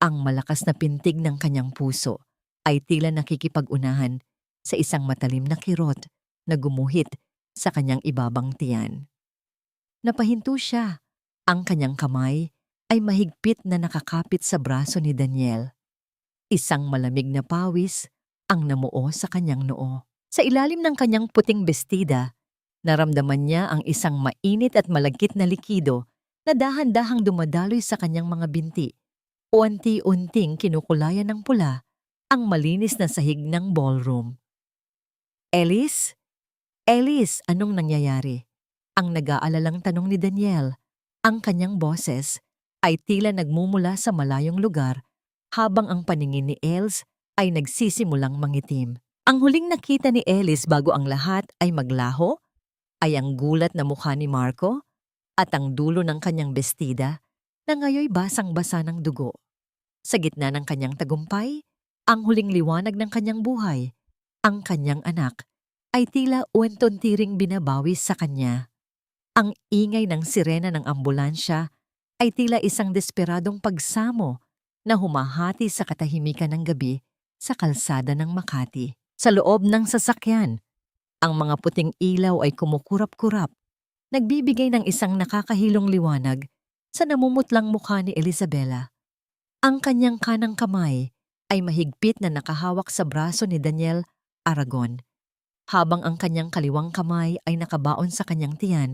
Ang malakas na pintig ng kanyang puso ay tila nakikipag-unahan sa isang matalim na kirot na gumuhit sa kanyang ibabang tiyan. Napahinto siya. Ang kanyang kamay ay mahigpit na nakakapit sa braso ni Daniel. Isang malamig na pawis ang namuo sa kanyang noo. Sa ilalim ng kanyang puting bestida, naramdaman niya ang isang mainit at malagkit na likido na dahan-dahang dumadaloy sa kanyang mga binti. Unti-unting kinukulayan ng pula ang malinis na sahig ng ballroom. Elise? Elise, anong nangyayari? Ang nag-aalalang tanong ni Daniel. Ang kanyang boses ay tila nagmumula sa malayong lugar habang ang paningin ni Els ay nagsisimulang mangitim. Ang huling nakita ni Elise bago ang lahat ay maglaho ay ang gulat na mukha ni Marco at ang dulo ng kanyang bestida na ngayoy basang-basa ng dugo. Sa gitna ng kanyang tagumpay, ang huling liwanag ng kanyang buhay, ang kanyang anak, ay tila uwentuntiring binabawi sa kanya. Ang ingay ng sirena ng ambulansya ay tila isang desperadong pagsamo na humahati sa katahimikan ng gabi sa kalsada ng Makati. Sa loob ng sasakyan, ang mga puting ilaw ay kumukurap-kurap, nagbibigay ng isang nakakahilong liwanag sa namumutlang mukha ni Elizabela. Ang kanyang kanang kamay ay mahigpit na nakahawak sa braso ni Daniel Aragon, habang ang kanyang kaliwang kamay ay nakabaon sa kanyang tiyan,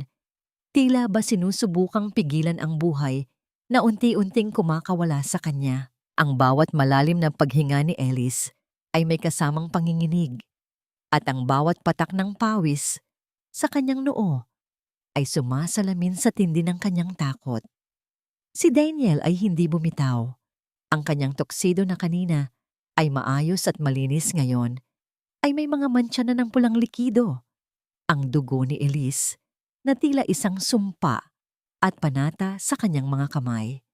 tila ba sinusubukang pigilan ang buhay na unti-unting kumakawala sa kanya. Ang bawat malalim na paghinga ni Elise ay may kasamang panginginig, at ang bawat patak ng pawis sa kanyang noo ay sumasalamin sa tindi ng kanyang takot. Si Daniel ay hindi bumitaw. Ang kanyang tuxedo na kanina ay maayos at malinis ngayon ay may mga mantsa na ng pulang likido. Ang dugo ni Elise na tila isang sumpa at panata sa kanyang mga kamay.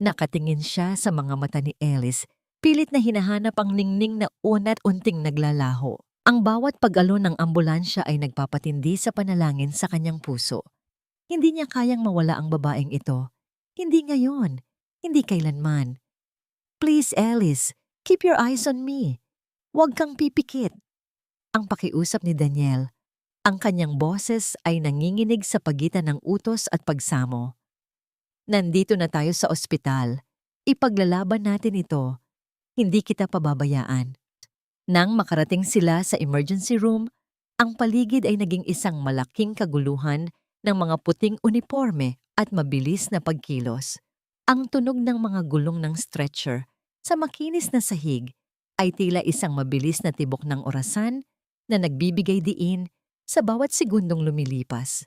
Nakatingin siya sa mga mata ni Elise, pilit na hinahanap ang ningning na unat-unting naglalaho. Ang bawat pag-alon ng ambulansya ay nagpapatindi sa panalangin sa kanyang puso. Hindi niya kayang mawala ang babaeng ito. Hindi ngayon, hindi kailanman. Please, Elise, keep your eyes on me. Huwag kang pipikit. Ang pakiusap ni Daniel. Ang kanyang boses ay nanginginig sa pagitan ng utos at pagsamo. Nandito na tayo sa ospital. Ipaglalaban natin ito. Hindi kita pababayaan. Nang makarating sila sa emergency room, ang paligid ay naging isang malaking kaguluhan ng mga puting uniforme at mabilis na pagkilos. Ang tunog ng mga gulong ng stretcher sa makinis na sahig ay tila isang mabilis na tibok ng orasan na nagbibigay diin sa bawat segundong lumilipas.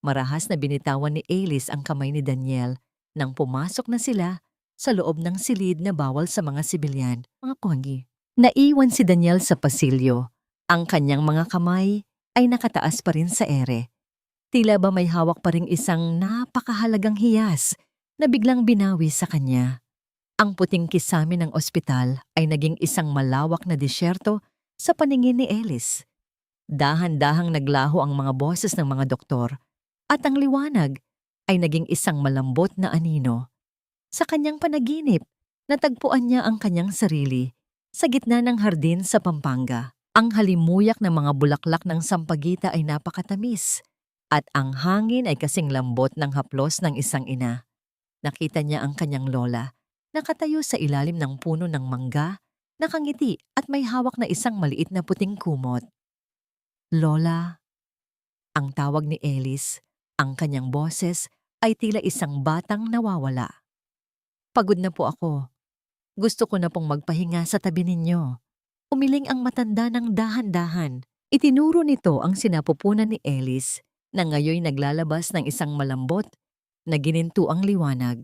Marahas na binitawan ni Elise ang kamay ni Daniel nang pumasok na sila sa loob ng silid na bawal sa mga sibilyan. Mga kuhanggi. Naiwan si Daniel sa pasilyo. Ang kanyang mga kamay ay nakataas pa rin sa ere. Tila ba may hawak pa ring isang napakahalagang hiyas na biglang binawi sa kanya. Ang puting kisame ng ospital ay naging isang malawak na disyerto sa paningin ni Elise. Dahan-dahang naglaho ang mga boses ng mga doktor at ang liwanag ay naging isang malambot na anino. Sa kanyang panaginip, natagpuan niya ang kanyang sarili sa gitna ng hardin sa Pampanga. Ang halimuyak ng mga bulaklak ng sampagita ay napakatamis at ang hangin ay kasing lambot ng haplos ng isang ina. Nakita niya ang kanyang lola, nakatayo sa ilalim ng puno ng mangga, nakangiti at may hawak na isang maliit na puting kumot. Lola, ang tawag ni Elise, ang kanyang boses ay tila isang batang nawawala. Pagod na po ako. Gusto ko na pong magpahinga sa tabi ninyo. Umiling ang matanda ng dahan-dahan. Itinuro nito ang sinapupunan ni Elise na ngayoy naglalabas ng isang malambot na ginintuang liwanag.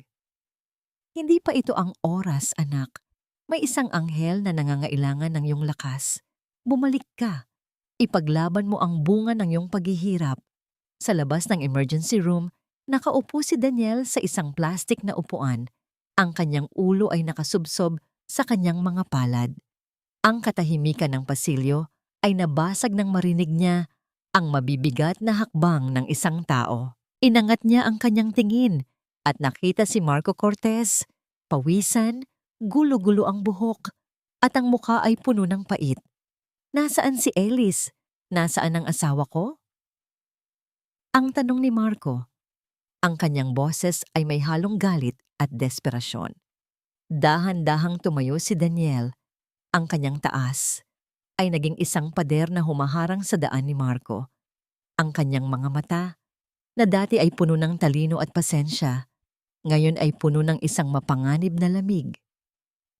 Hindi pa ito ang oras, anak. May isang anghel na nangangailangan ng iyong lakas. Bumalik ka. Ipaglaban mo ang bunga ng iyong paghihirap. Sa labas ng emergency room, nakaupo si Daniel sa isang plastik na upuan. Ang kanyang ulo ay nakasubsob sa kanyang mga palad. Ang katahimikan ng pasilyo ay nabasag nang marinig niya ang mabibigat na hakbang ng isang tao. Inangat niya ang kanyang tingin at nakita si Marco Cortez, pawisan, gulo-gulo ang buhok, at ang mukha ay puno ng pait. Nasaan si Ellis? Nasaan ang asawa ko? Ang tanong ni Marco. Ang kanyang boses ay may halong galit at desperasyon. Dahan-dahang tumayo si Daniel. Ang kanyang taas ay naging isang pader na humaharang sa daan ni Marco. Ang kanyang mga mata, na dati ay puno ng talino at pasensya, ngayon ay puno ng isang mapanganib na lamig.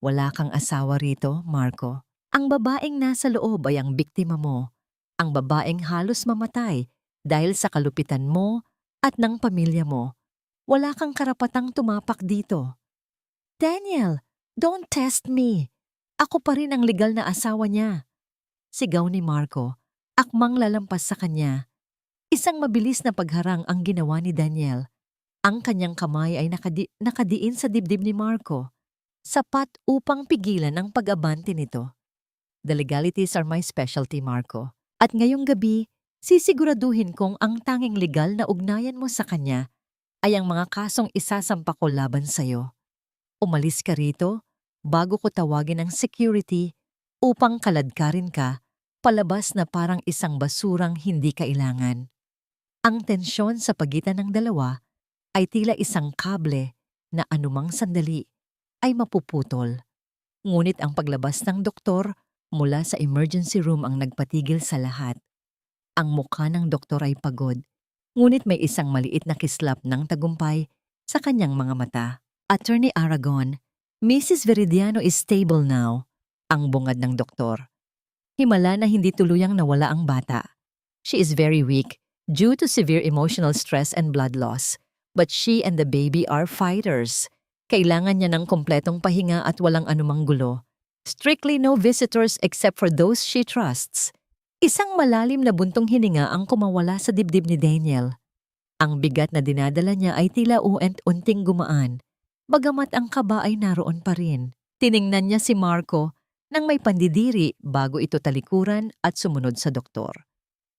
Wala kang asawa rito, Marco. Ang babaeng nasa loob ay ang biktima mo. Ang babaeng halos mamatay dahil sa kalupitan mo at ng pamilya mo. Wala kang karapatang tumapak dito. Daniel, don't test me. Ako pa rin ang legal na asawa niya. Sigaw ni Marco, akmang lalampas sa kanya. Isang mabilis na pagharang ang ginawa ni Daniel. Ang kanyang kamay ay nakadiin sa dibdib ni Marco, sapat upang pigilan ang pag-abante nito. The legalities are my specialty, Marco. At ngayong gabi, sisiguraduhin kong ang tanging legal na ugnayan mo sa kanya ay ang mga kasong isasampa ko laban sa'yo. Umalis ka rito bago ko tawagin ang security upang kaladkarin ka palabas na parang isang basurang hindi kailangan. Ang tensyon sa pagitan ng dalawa ay tila isang kable na anumang sandali ay mapuputol. Ngunit ang paglabas ng doktor mula sa emergency room ang nagpatigil sa lahat. Ang mukha ng doktor ay pagod, ngunit may isang maliit na kislap ng tagumpay sa kanyang mga mata. Attorney Aragon, Mrs. Veridiano is stable now, ang bungad ng doktor. Himala na hindi tuluyang nawala ang bata. She is very weak due to severe emotional stress and blood loss, but she and the baby are fighters. Kailangan niya ng kompletong pahinga at walang anumang gulo. Strictly no visitors except for those she trusts. Isang malalim na buntong hininga ang kumawala sa dibdib ni Daniel. Ang bigat na dinadala niya ay tila unting gumaan, bagamat ang kaba ay naroon pa rin. Tiningnan niya si Marco nang may pandidiri bago ito talikuran at sumunod sa doktor.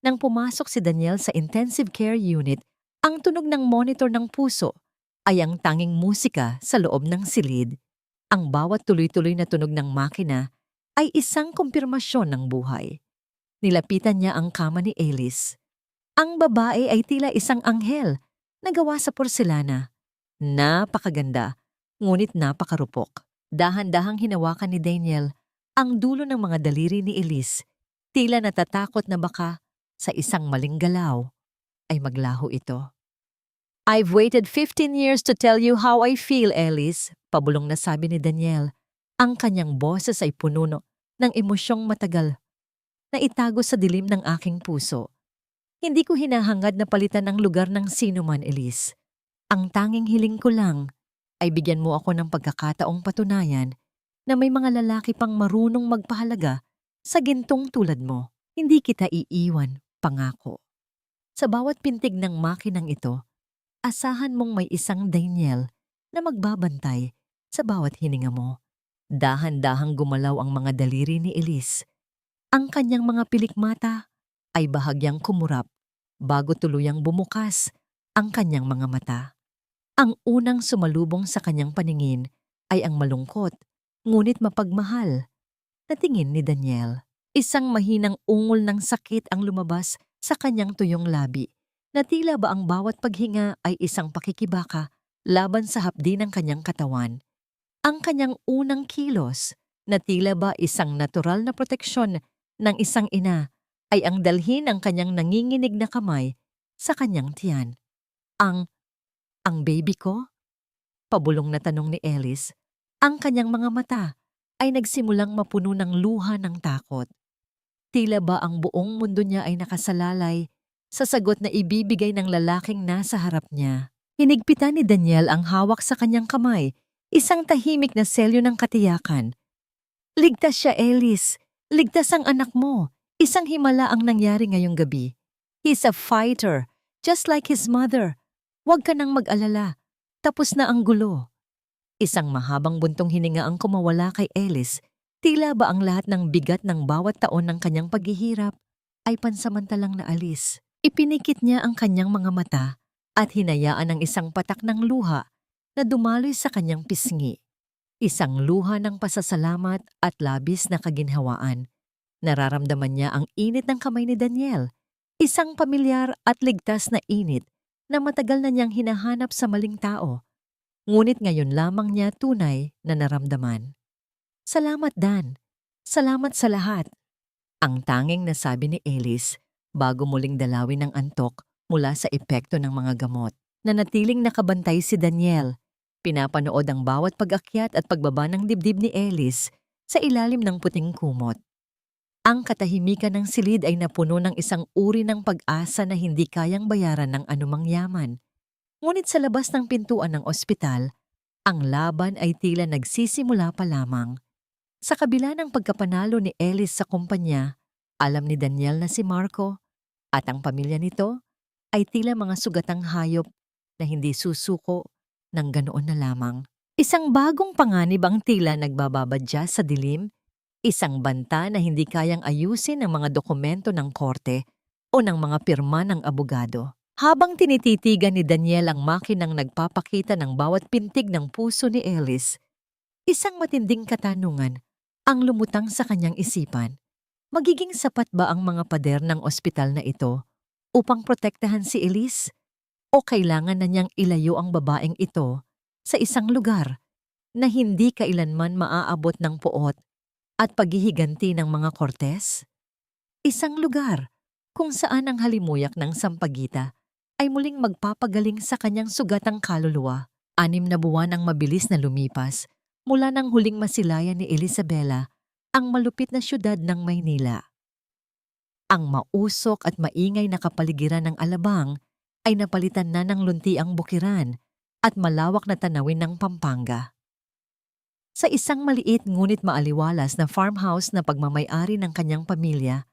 Nang pumasok si Daniel sa intensive care unit, ang tunog ng monitor ng puso ay ang tanging musika sa loob ng silid. Ang bawat tuloy-tuloy na tunog ng makina ay isang kumpirmasyon ng buhay. Nilapitan niya ang kama ni Ellis. Ang babae ay tila isang anghel na gawa sa porselana. Napakaganda, ngunit napakarupok. Dahan-dahang hinawakan ni Daniel ang dulo ng mga daliri ni Ellis. Tila natatakot na baka sa isang maling galaw ay maglaho ito. I've waited 15 years to tell you how I feel, Ellis, pabulong na sabi ni Daniel. Ang kanyang boses ay puno ng emosyong matagal na itago sa dilim ng aking puso. Hindi ko hinahangad na palitan ang lugar ng sino man, Ellis. Ang tanging hiling ko lang ay bigyan mo ako ng pagkakataong patunayan na may mga lalaki pang marunong magpahalaga sa gintong tulad mo. Hindi kita iiwan, pangako. Sa bawat pintig ng makinang ito, asahan mong may isang Daniel na magbabantay sa bawat hininga mo. Dahan-dahang gumalaw ang mga daliri ni Ellis. Ang kanyang mga pilikmata ay bahagyang kumurap bago tuluyang bumukas ang kanyang mga mata. Ang unang sumalubong sa kanyang paningin ay ang malungkot, ngunit mapagmahal na tingin ni Daniel. Isang mahinang ungol ng sakit ang lumabas sa kanyang tuyong labi, na tila ba ang bawat paghinga ay isang pakikibaka laban sa hapdi ng kanyang katawan. Ang kanyang unang kilos, na tila ba isang natural na proteksyon ng isang ina, ay ang dalhin ang kanyang nanginginig na kamay sa kanyang tiyan. Ang baby ko? Pabulong na tanong ni Ellis. Ang kanyang mga mata ay nagsimulang mapuno ng luha ng takot. Tila ba ang buong mundo niya ay nakasalalay sa sagot na ibibigay ng lalaking nasa harap niya. Hinigpitan ni Daniel ang hawak sa kanyang kamay, isang tahimik na selyo ng katiyakan. Ligtas siya, Ellis. Ligtas ang anak mo. Isang himala ang nangyari ngayong gabi. He's a fighter, just like his mother. Huwag ka nang mag-alala. Tapos na ang gulo. Isang mahabang buntong hininga ang kumawala kay Ellis. Tila ba ang lahat ng bigat ng bawat taon ng kanyang paghihirap ay pansamantalang naalis. Ipinikit niya ang kanyang mga mata at hinayaan ang isang patak ng luha na dumaloy sa kanyang pisngi. Isang luha ng pasasalamat at labis na kaginhawaan. Nararamdaman niya ang init ng kamay ni Daniel, isang pamilyar at ligtas na init na matagal na niyang hinahanap sa maling tao. Ngunit ngayon lamang niya tunay na naramdaman. Salamat, Dan. Salamat sa lahat. Ang tanging nasabi ni Ellis bago muling dalawin ng antok mula sa epekto ng mga gamot. Nanatiling nakabantay si Daniel. Pinapanood ang bawat pag-akyat at pagbaba ng dibdib ni Ellis sa ilalim ng puting kumot. Ang katahimikan ng silid ay napuno ng isang uri ng pag-asa na hindi kayang bayaran ng anumang yaman. Ngunit sa labas ng pintuan ng ospital, ang laban ay tila nagsisimula pa lamang. Sa kabila ng pagkapanalo ni Ellis sa kumpanya, alam ni Daniel na si Marco at ang pamilya nito ay tila mga sugatang hayop na hindi susuko ng ganoon na lamang. Isang bagong panganib ang tila nagbababadya sa dilim, isang banta na hindi kayang ayusin ng mga dokumento ng korte o ng mga pirma ng abogado. Habang tinititigan ni Daniel ang makinang nagpapakita ng bawat pintig ng puso ni Ellis, isang matinding katanungan ang lumutang sa kanyang isipan. Magiging sapat ba ang mga pader ng ospital na ito upang protektahan si Ellis? O kailangan na niyang ilayo ang babaeng ito sa isang lugar na hindi kailanman maaabot ng puot at paghihiganti ng mga Cortez? Isang lugar kung saan ang halimuyak ng Sampaguita ay muling magpapagaling sa kanyang sugatang kaluluwa. 6 na buwan ang mabilis na lumipas mula nang huling masilayan ni Isabela ang malupit na syudad ng Maynila. Ang mausok at maingay na kapaligiran ng Alabang ay napalitan na ng luntiang bukiran at malawak na tanawin ng Pampanga. Sa isang maliit ngunit maaliwalas na farmhouse na pagmamay-ari ng kanyang pamilya,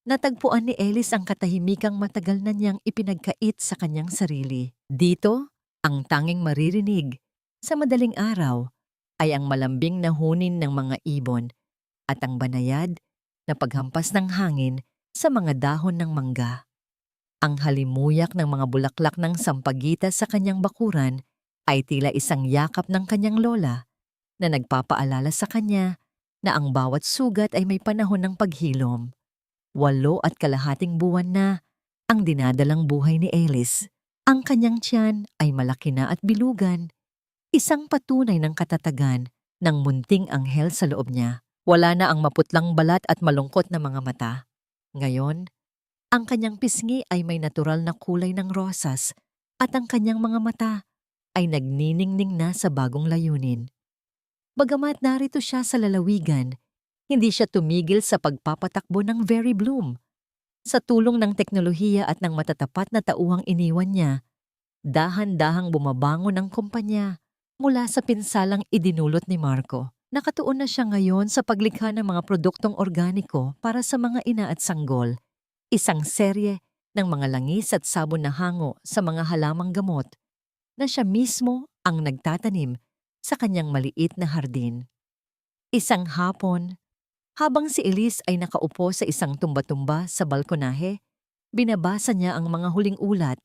natagpuan ni Ellis ang katahimikang matagal na niyang ipinagkait sa kanyang sarili. Dito, ang tanging maririnig sa madaling araw ay ang malambing na hunin ng mga ibon at ang banayad na paghampas ng hangin sa mga dahon ng mangga. Ang halimuyak ng mga bulaklak ng Sampaguita sa kanyang bakuran ay tila isang yakap ng kanyang lola na nagpapaalala sa kanya na ang bawat sugat ay may panahon ng paghilom. 8.5 buwan na ang dinadalang buhay ni Ellis. Ang kanyang tiyan ay malaki na at bilugan, isang patunay ng katatagan ng munting anghel sa loob niya. Wala na ang maputlang balat at malungkot na mga mata. Ngayon, ang kanyang pisngi ay may natural na kulay ng rosas at ang kanyang mga mata ay nagniningning na sa bagong layunin. Bagamat narito siya sa lalawigan, hindi siya tumigil sa pagpapatakbo ng Very Bloom. Sa tulong ng teknolohiya at ng matatapat na tauhang iniwan niya, dahan-dahang bumabangon ang kumpanya mula sa pinsalang idinulot ni Marco. Nakatuon na siya ngayon sa paglikha ng mga produktong organiko para sa mga ina at sanggol, isang serye ng mga langis at sabon na hango sa mga halamang gamot na siya mismo ang nagtatanim sa kanyang maliit na hardin. Isang hapon, habang si Elise ay nakaupo sa isang tumba-tumba sa balkonahe, binabasa niya ang mga huling ulat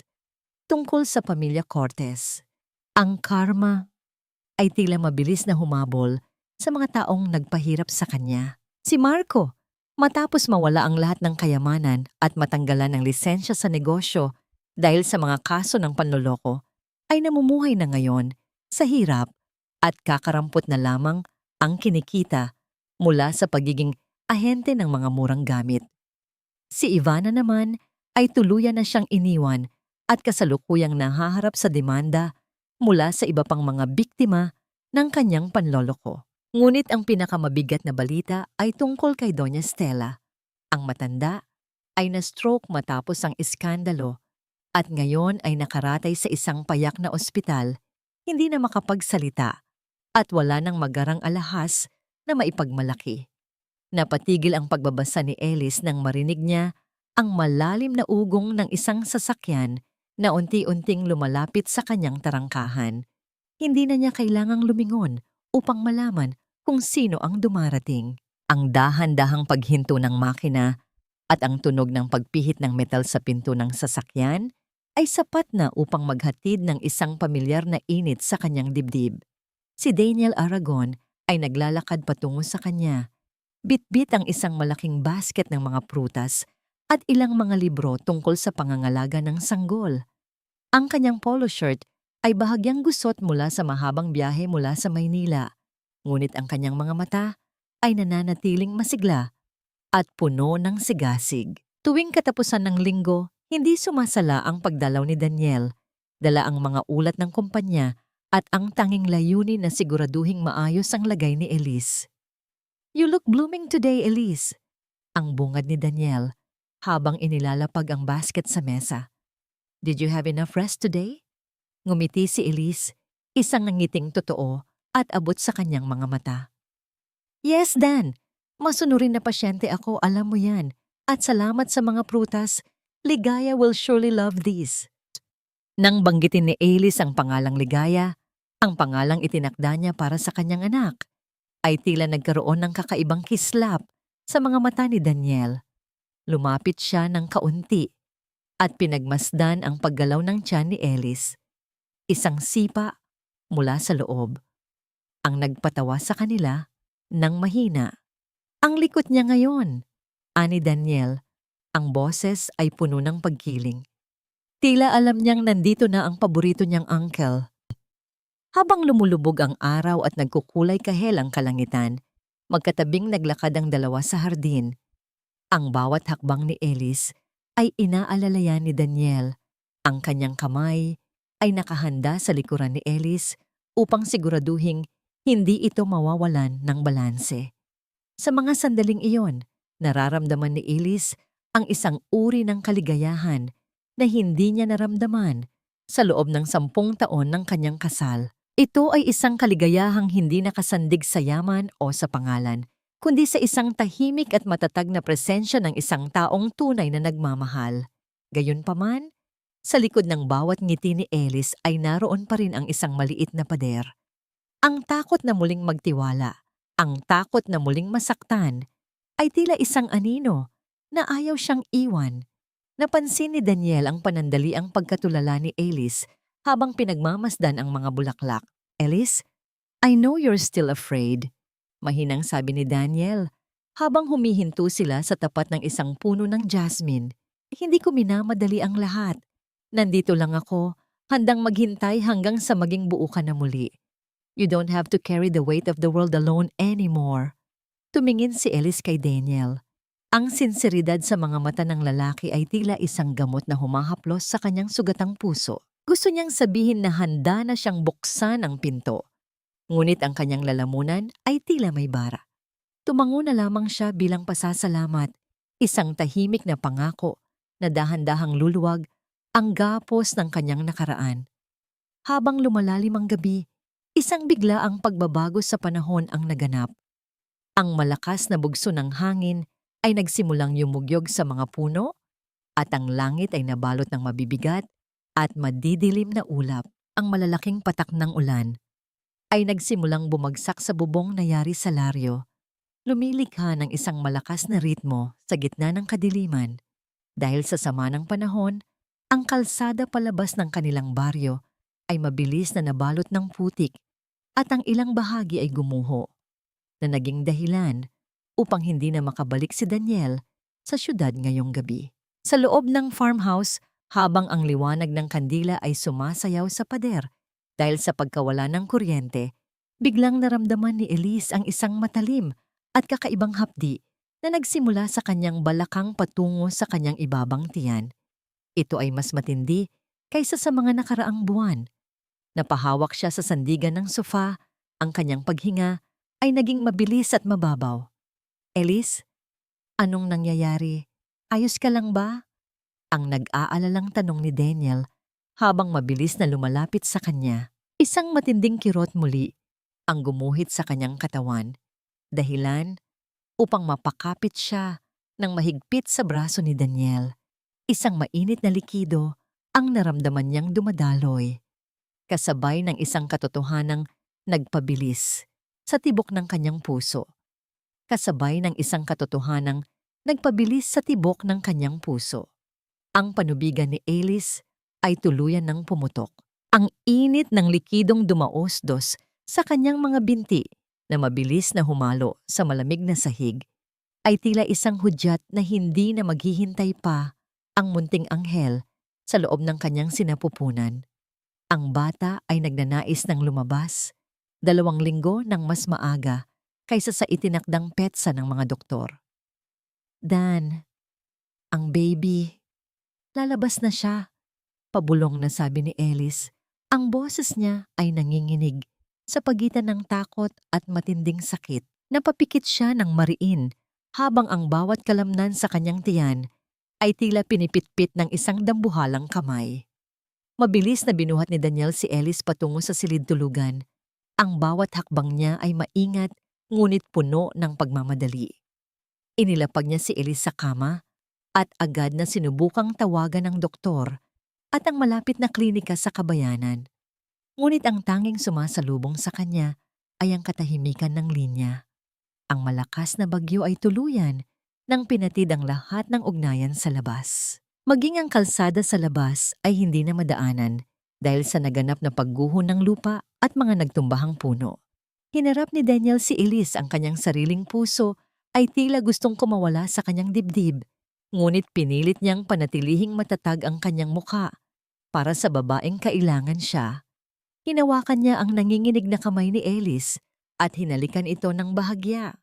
tungkol sa pamilya Cortez. Ang karma ay tila mabilis na humabol sa mga taong nagpahirap sa kanya. Si Marco, matapos mawala ang lahat ng kayamanan at matanggalan ng lisensya sa negosyo dahil sa mga kaso ng panloloko, ay namumuhay na ngayon sa hirap at kakarampot na lamang ang kinikita mula sa pagiging ahente ng mga murang gamit. Si Ivana naman ay tuluyan na siyang iniwan at kasalukuyang nahaharap sa demanda mula sa iba pang mga biktima ng kanyang panloloko. Ngunit ang pinakamabigat na balita ay tungkol kay Doña Stella, ang matanda ay na-stroke matapos ang iskandalo at ngayon ay nakaratay sa isang payak na ospital, hindi na makapagsalita at wala nang magarang alahas na maipagmalaki. Napatigil ang pagbabasa ni Ellis nang marinig niya ang malalim na ugong ng isang sasakyan na unti-unting lumalapit sa kanyang tarangkahan. Hindi na niya kailangang lumingon upang malaman kung sino ang dumarating. Ang dahan-dahang paghinto ng makina at ang tunog ng pagpihit ng metal sa pinto ng sasakyan ay sapat na upang maghatid ng isang pamilyar na init sa kanyang dibdib. Si Daniel Aragon ay naglalakad patungo sa kanya. Bitbit ang isang malaking basket ng mga prutas at ilang mga libro tungkol sa pangangalaga ng sanggol. Ang kanyang polo shirt ay bahagyang gusot mula sa mahabang biyahe mula sa Maynila, ngunit ang kanyang mga mata ay nananatiling masigla at puno ng sigasig. Tuwing katapusan ng linggo, hindi sumasala ang pagdalaw ni Daniel, dala ang mga ulat ng kumpanya at ang tanging layunin na siguraduhing maayos ang lagay ni Elise. "You look blooming today, Elise," ang bungad ni Daniel habang inilalapag ang basket sa mesa. "Did you have enough rest today?" Ngumiti si Elise, isang nangiting totoo at abot sa kanyang mga mata. "Yes, Dan. Masunurin na pasyente ako, alam mo yan. At salamat sa mga prutas. Ligaya will surely love these." Nang banggitin ni Elise ang pangalang Ligaya, ang pangalang itinakda niya para sa kanyang anak, ay tila nagkaroon ng kakaibang kislap sa mga mata ni Daniel. Lumapit siya ng kaunti at pinagmasdan ang paggalaw ng tiyan ni Elise. Isang sipa mula sa loob ang nagpatawa sa kanila ng mahina. "Ang likot niya ngayon," ani Daniel. Ang boses ay puno ng pagkiling. Tila alam niyang nandito na ang paborito niyang uncle. Habang lumulubog ang araw at nagkukulay kahel ang kalangitan, magkatabing naglakad ang dalawa sa hardin. Ang bawat hakbang ni Elise ay inaalalayan ni Daniel. Ang kanyang kamay ay nakahanda sa likuran ni Elise upang siguraduhing hindi ito mawawalan ng balanse. Sa mga sandaling iyon, nararamdaman ni Elise ang isang uri ng kaligayahan na hindi niya naramdaman sa loob ng 10 taon ng kanyang kasal. Ito ay isang kaligayahang hindi nakasandig sa yaman o sa pangalan, kundi sa isang tahimik at matatag na presensya ng isang taong tunay na nagmamahal. Gayunpaman, sa likod ng bawat ngiti ni Elise ay naroon pa rin ang isang maliit na pader. Ang takot na muling magtiwala, ang takot na muling masaktan, ay tila isang anino na ayaw siyang iwan. Napansin ni Daniel ang panandaliang pagkatulala ni Elise habang pinagmamasdan ang mga bulaklak. "Elise, I know you're still afraid," mahinang sabi ni Daniel habang humihinto sila sa tapat ng isang puno ng jasmine. "Hindi ko minamadali ang lahat. Nandito lang ako, handang maghintay hanggang sa maging buo ka na muli. You don't have to carry the weight of the world alone anymore." Tumingin si Elise kay Daniel. Ang sinseridad sa mga mata ng lalaki ay tila isang gamot na humahaplos sa kanyang sugatang puso. Gusto niyang sabihin na handa na siyang buksan ang pinto. Ngunit ang kanyang lalamunan ay tila may bara. Tumango na lamang siya bilang pasasalamat, isang tahimik na pangako na dahan-dahang luluwag ang gapos ng kanyang nakaraan. Habang lumalalim ang gabi, isang bigla ang pagbabago sa panahon ang naganap. Ang malakas na bugso ng hangin ay nagsimulang yumugyog sa mga puno at ang langit ay nabalot ng mabibigat at madidilim na ulap. Ang malalaking patak ng ulan ay nagsimulang bumagsak sa bubong na yari sa laryo. Lumilikha ng isang malakas na ritmo sa gitna ng kadiliman. Dahil sa sama ng panahon, ang kalsada palabas ng kanilang baryo ay mabilis na nabalot ng putik at ang ilang bahagi ay gumuho, na naging dahilan upang hindi na makabalik si Daniel sa syudad ngayong gabi. Sa loob ng farmhouse, habang ang liwanag ng kandila ay sumasayaw sa pader dahil sa pagkawala ng kuryente, biglang naramdaman ni Elise ang isang matalim at kakaibang hapdi na nagsimula sa kanyang balakang patungo sa kanyang ibabang tiyan. Ito ay mas matindi kaysa sa mga nakaraang buwan. Napahawak siya sa sandigan ng sofa, ang kanyang paghinga ay naging mabilis at mababaw. "Elise, anong nangyayari?" Ayos ka lang ba? Ang nag-aalalang tanong ni Daniel habang mabilis na lumalapit sa kanya. Isang matinding kirot muli ang gumuhit sa kanyang katawan. Dahilan upang mapakapit siya ng mahigpit sa braso ni Daniel. Isang mainit na likido ang naramdaman niyang dumadaloy, kasabay ng isang katotohanang nagpabilis sa tibok ng kanyang puso. Kasabay ng isang katotohanang nagpabilis sa tibok ng kanyang puso. Ang panubigan ni Alice ay tuluyan ng pumutok. Ang init ng likidong dumaosdos sa kanyang mga binti na mabilis na humalo sa malamig na sahig ay tila isang hudyat na hindi na maghihintay pa ang munting anghel sa loob ng kanyang sinapupunan. Ang bata ay nagnanais ng lumabas 2 linggo ng mas maaga kaysa sa itinakdang petsa ng mga doktor. Dan, ang baby, lalabas na siya, pabulong na sabi ni Alice. Ang boses niya ay nanginginig sa pagitan ng takot at matinding sakit. Napapikit siya ng mariin habang ang bawat kalamnan sa kanyang tiyan ay tila pinipitpit ng isang dambuhalang kamay. Mabilis na binuhat ni Daniel si Alice patungo sa silid tulugan. Ang bawat hakbang niya ay maingat ngunit puno ng pagmamadali. Inilapag niya si Alice sa kama at agad na sinubukang tawagan ng doktor at ang malapit na klinika sa kabayanan. Ngunit ang tanging sumasalubong sa kanya ay ang katahimikan ng linya. Ang malakas na bagyo ay tuluyan nang pinatid ang lahat ng ugnayan sa labas. Maging ang kalsada sa labas ay hindi na madaanan dahil sa naganap na pagguho ng lupa at mga nagtumbahang puno. Hinarap ni Daniel si Elise, ang kanyang sariling puso ay tila gustong kumawala sa kanyang dibdib. Ngunit pinilit niyang panatilihing matatag ang kanyang mukha para sa babaeng kailangan siya. Hinawakan niya ang nanginginig na kamay ni Elise at hinalikan ito ng bahagya.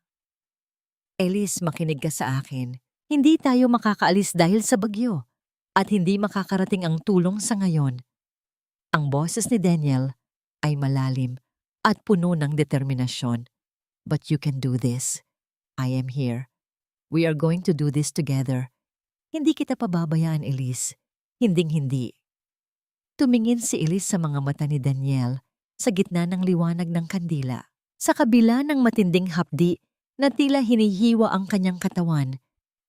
Elise, makinig ka sa akin. Hindi tayo makakaalis dahil sa bagyo at hindi makakarating ang tulong sa ngayon. Ang boses ni Daniel ay malalim at puno ng determinasyon. But you can do this. I am here. We are going to do this together. Hindi kita pababayaan, Elise. Hinding-hindi. Tumingin si Elise sa mga mata ni Daniel sa gitna ng liwanag ng kandila. Sa kabila ng matinding hapdi na tila hinihiwa ang kanyang katawan,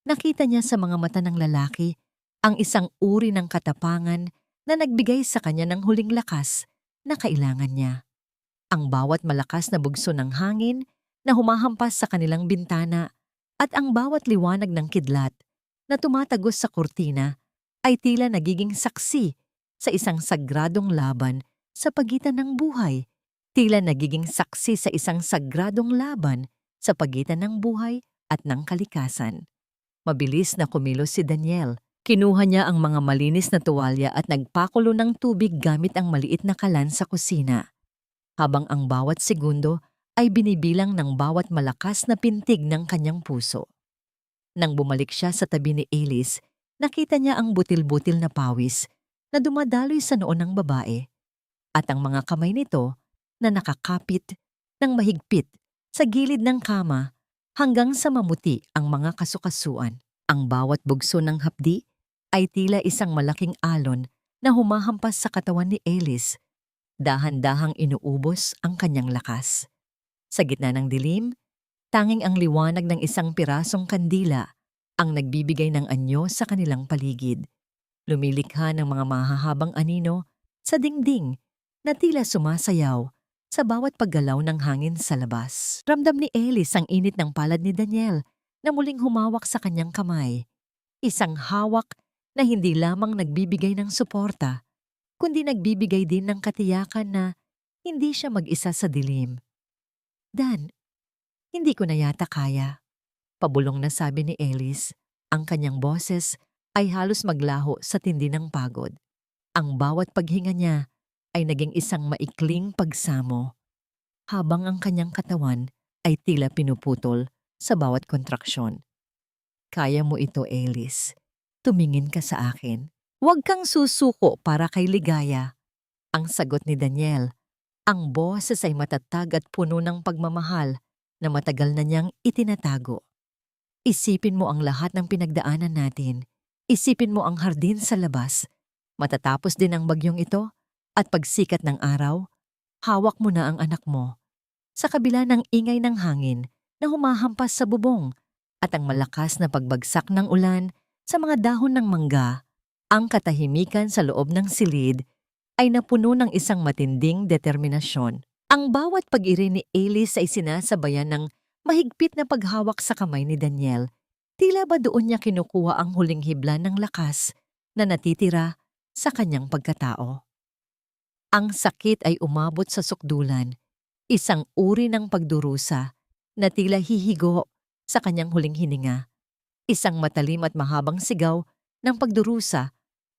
nakita niya sa mga mata ng lalaki ang isang uri ng katapangan na nagbigay sa kanya ng huling lakas na kailangan niya. Ang bawat malakas na bugso ng hangin na humahampas sa kanilang bintana at ang bawat liwanag ng kidlat na tumatagos sa kurtina ay tila nagiging saksi sa isang sagradong laban sa pagitan ng buhay. Tila nagiging saksi sa isang sagradong laban sa pagitan ng buhay at ng kalikasan. Mabilis na kumilos si Daniel. Kinuha niya ang mga malinis na tuwalya at nagpakulo ng tubig gamit ang maliit na kalan sa kusina. Habang ang bawat segundo ay binibilang ng bawat malakas na pintig ng kanyang puso. Nang bumalik siya sa tabi ni Alice, nakita niya ang butil-butil na pawis na dumadaloy sa noo ng babae at ang mga kamay nito na nakakapit ng mahigpit sa gilid ng kama hanggang sa mamuti ang mga kasukasuan. Ang bawat bugso ng hapdi ay tila isang malaking alon na humahampas sa katawan ni Alice. Dahan-dahang inuubos ang kanyang lakas. Sa gitna ng dilim, tanging ang liwanag ng isang pirasong kandila ang nagbibigay ng anyo sa kanilang paligid. Lumilikha ng mga mahahabang anino sa dingding na tila sumasayaw sa bawat paggalaw ng hangin sa labas. Ramdam ni Alice ang init ng palad ni Daniel na muling humawak sa kanyang kamay. Isang hawak na hindi lamang nagbibigay ng suporta, kundi nagbibigay din ng katiyakan na hindi siya mag-isa sa dilim. Dan, hindi ko na yata kaya. Pabulong na sabi ni Alice. Ang kanyang boses ay halos maglaho sa tindi ng pagod. Ang bawat paghinga niya ay naging isang maikling pagsamo, habang ang kanyang katawan ay tila pinuputol sa bawat kontraksyon. Kaya mo ito, Alice. Tumingin ka sa akin. Huwag kang susuko para kay ligaya. Ang sagot ni Daniel. Ang boses ay matatag at puno ng pagmamahal na matagal na niyang itinatago. Isipin mo ang lahat ng pinagdaanan natin. Isipin mo ang hardin sa labas. Matatapos din ang bagyong ito at pagsikat ng araw, hawak mo na ang anak mo. Sa kabila ng ingay ng hangin na humahampas sa bubong at ang malakas na pagbagsak ng ulan sa mga dahon ng mangga, ang katahimikan sa loob ng silid ay napuno ng isang matinding determinasyon. Ang bawat pag-iri ni Alice ay sinasabayan ng mahigpit na paghawak sa kamay ni Daniel. Tila ba doon niya kinukuha ang huling hibla ng lakas na natitira sa kanyang pagkatao. Ang sakit ay umabot sa sukdulan, isang uri ng pagdurusa na tila hihigo sa kanyang huling hininga. Isang matalim at mahabang sigaw ng pagdurusa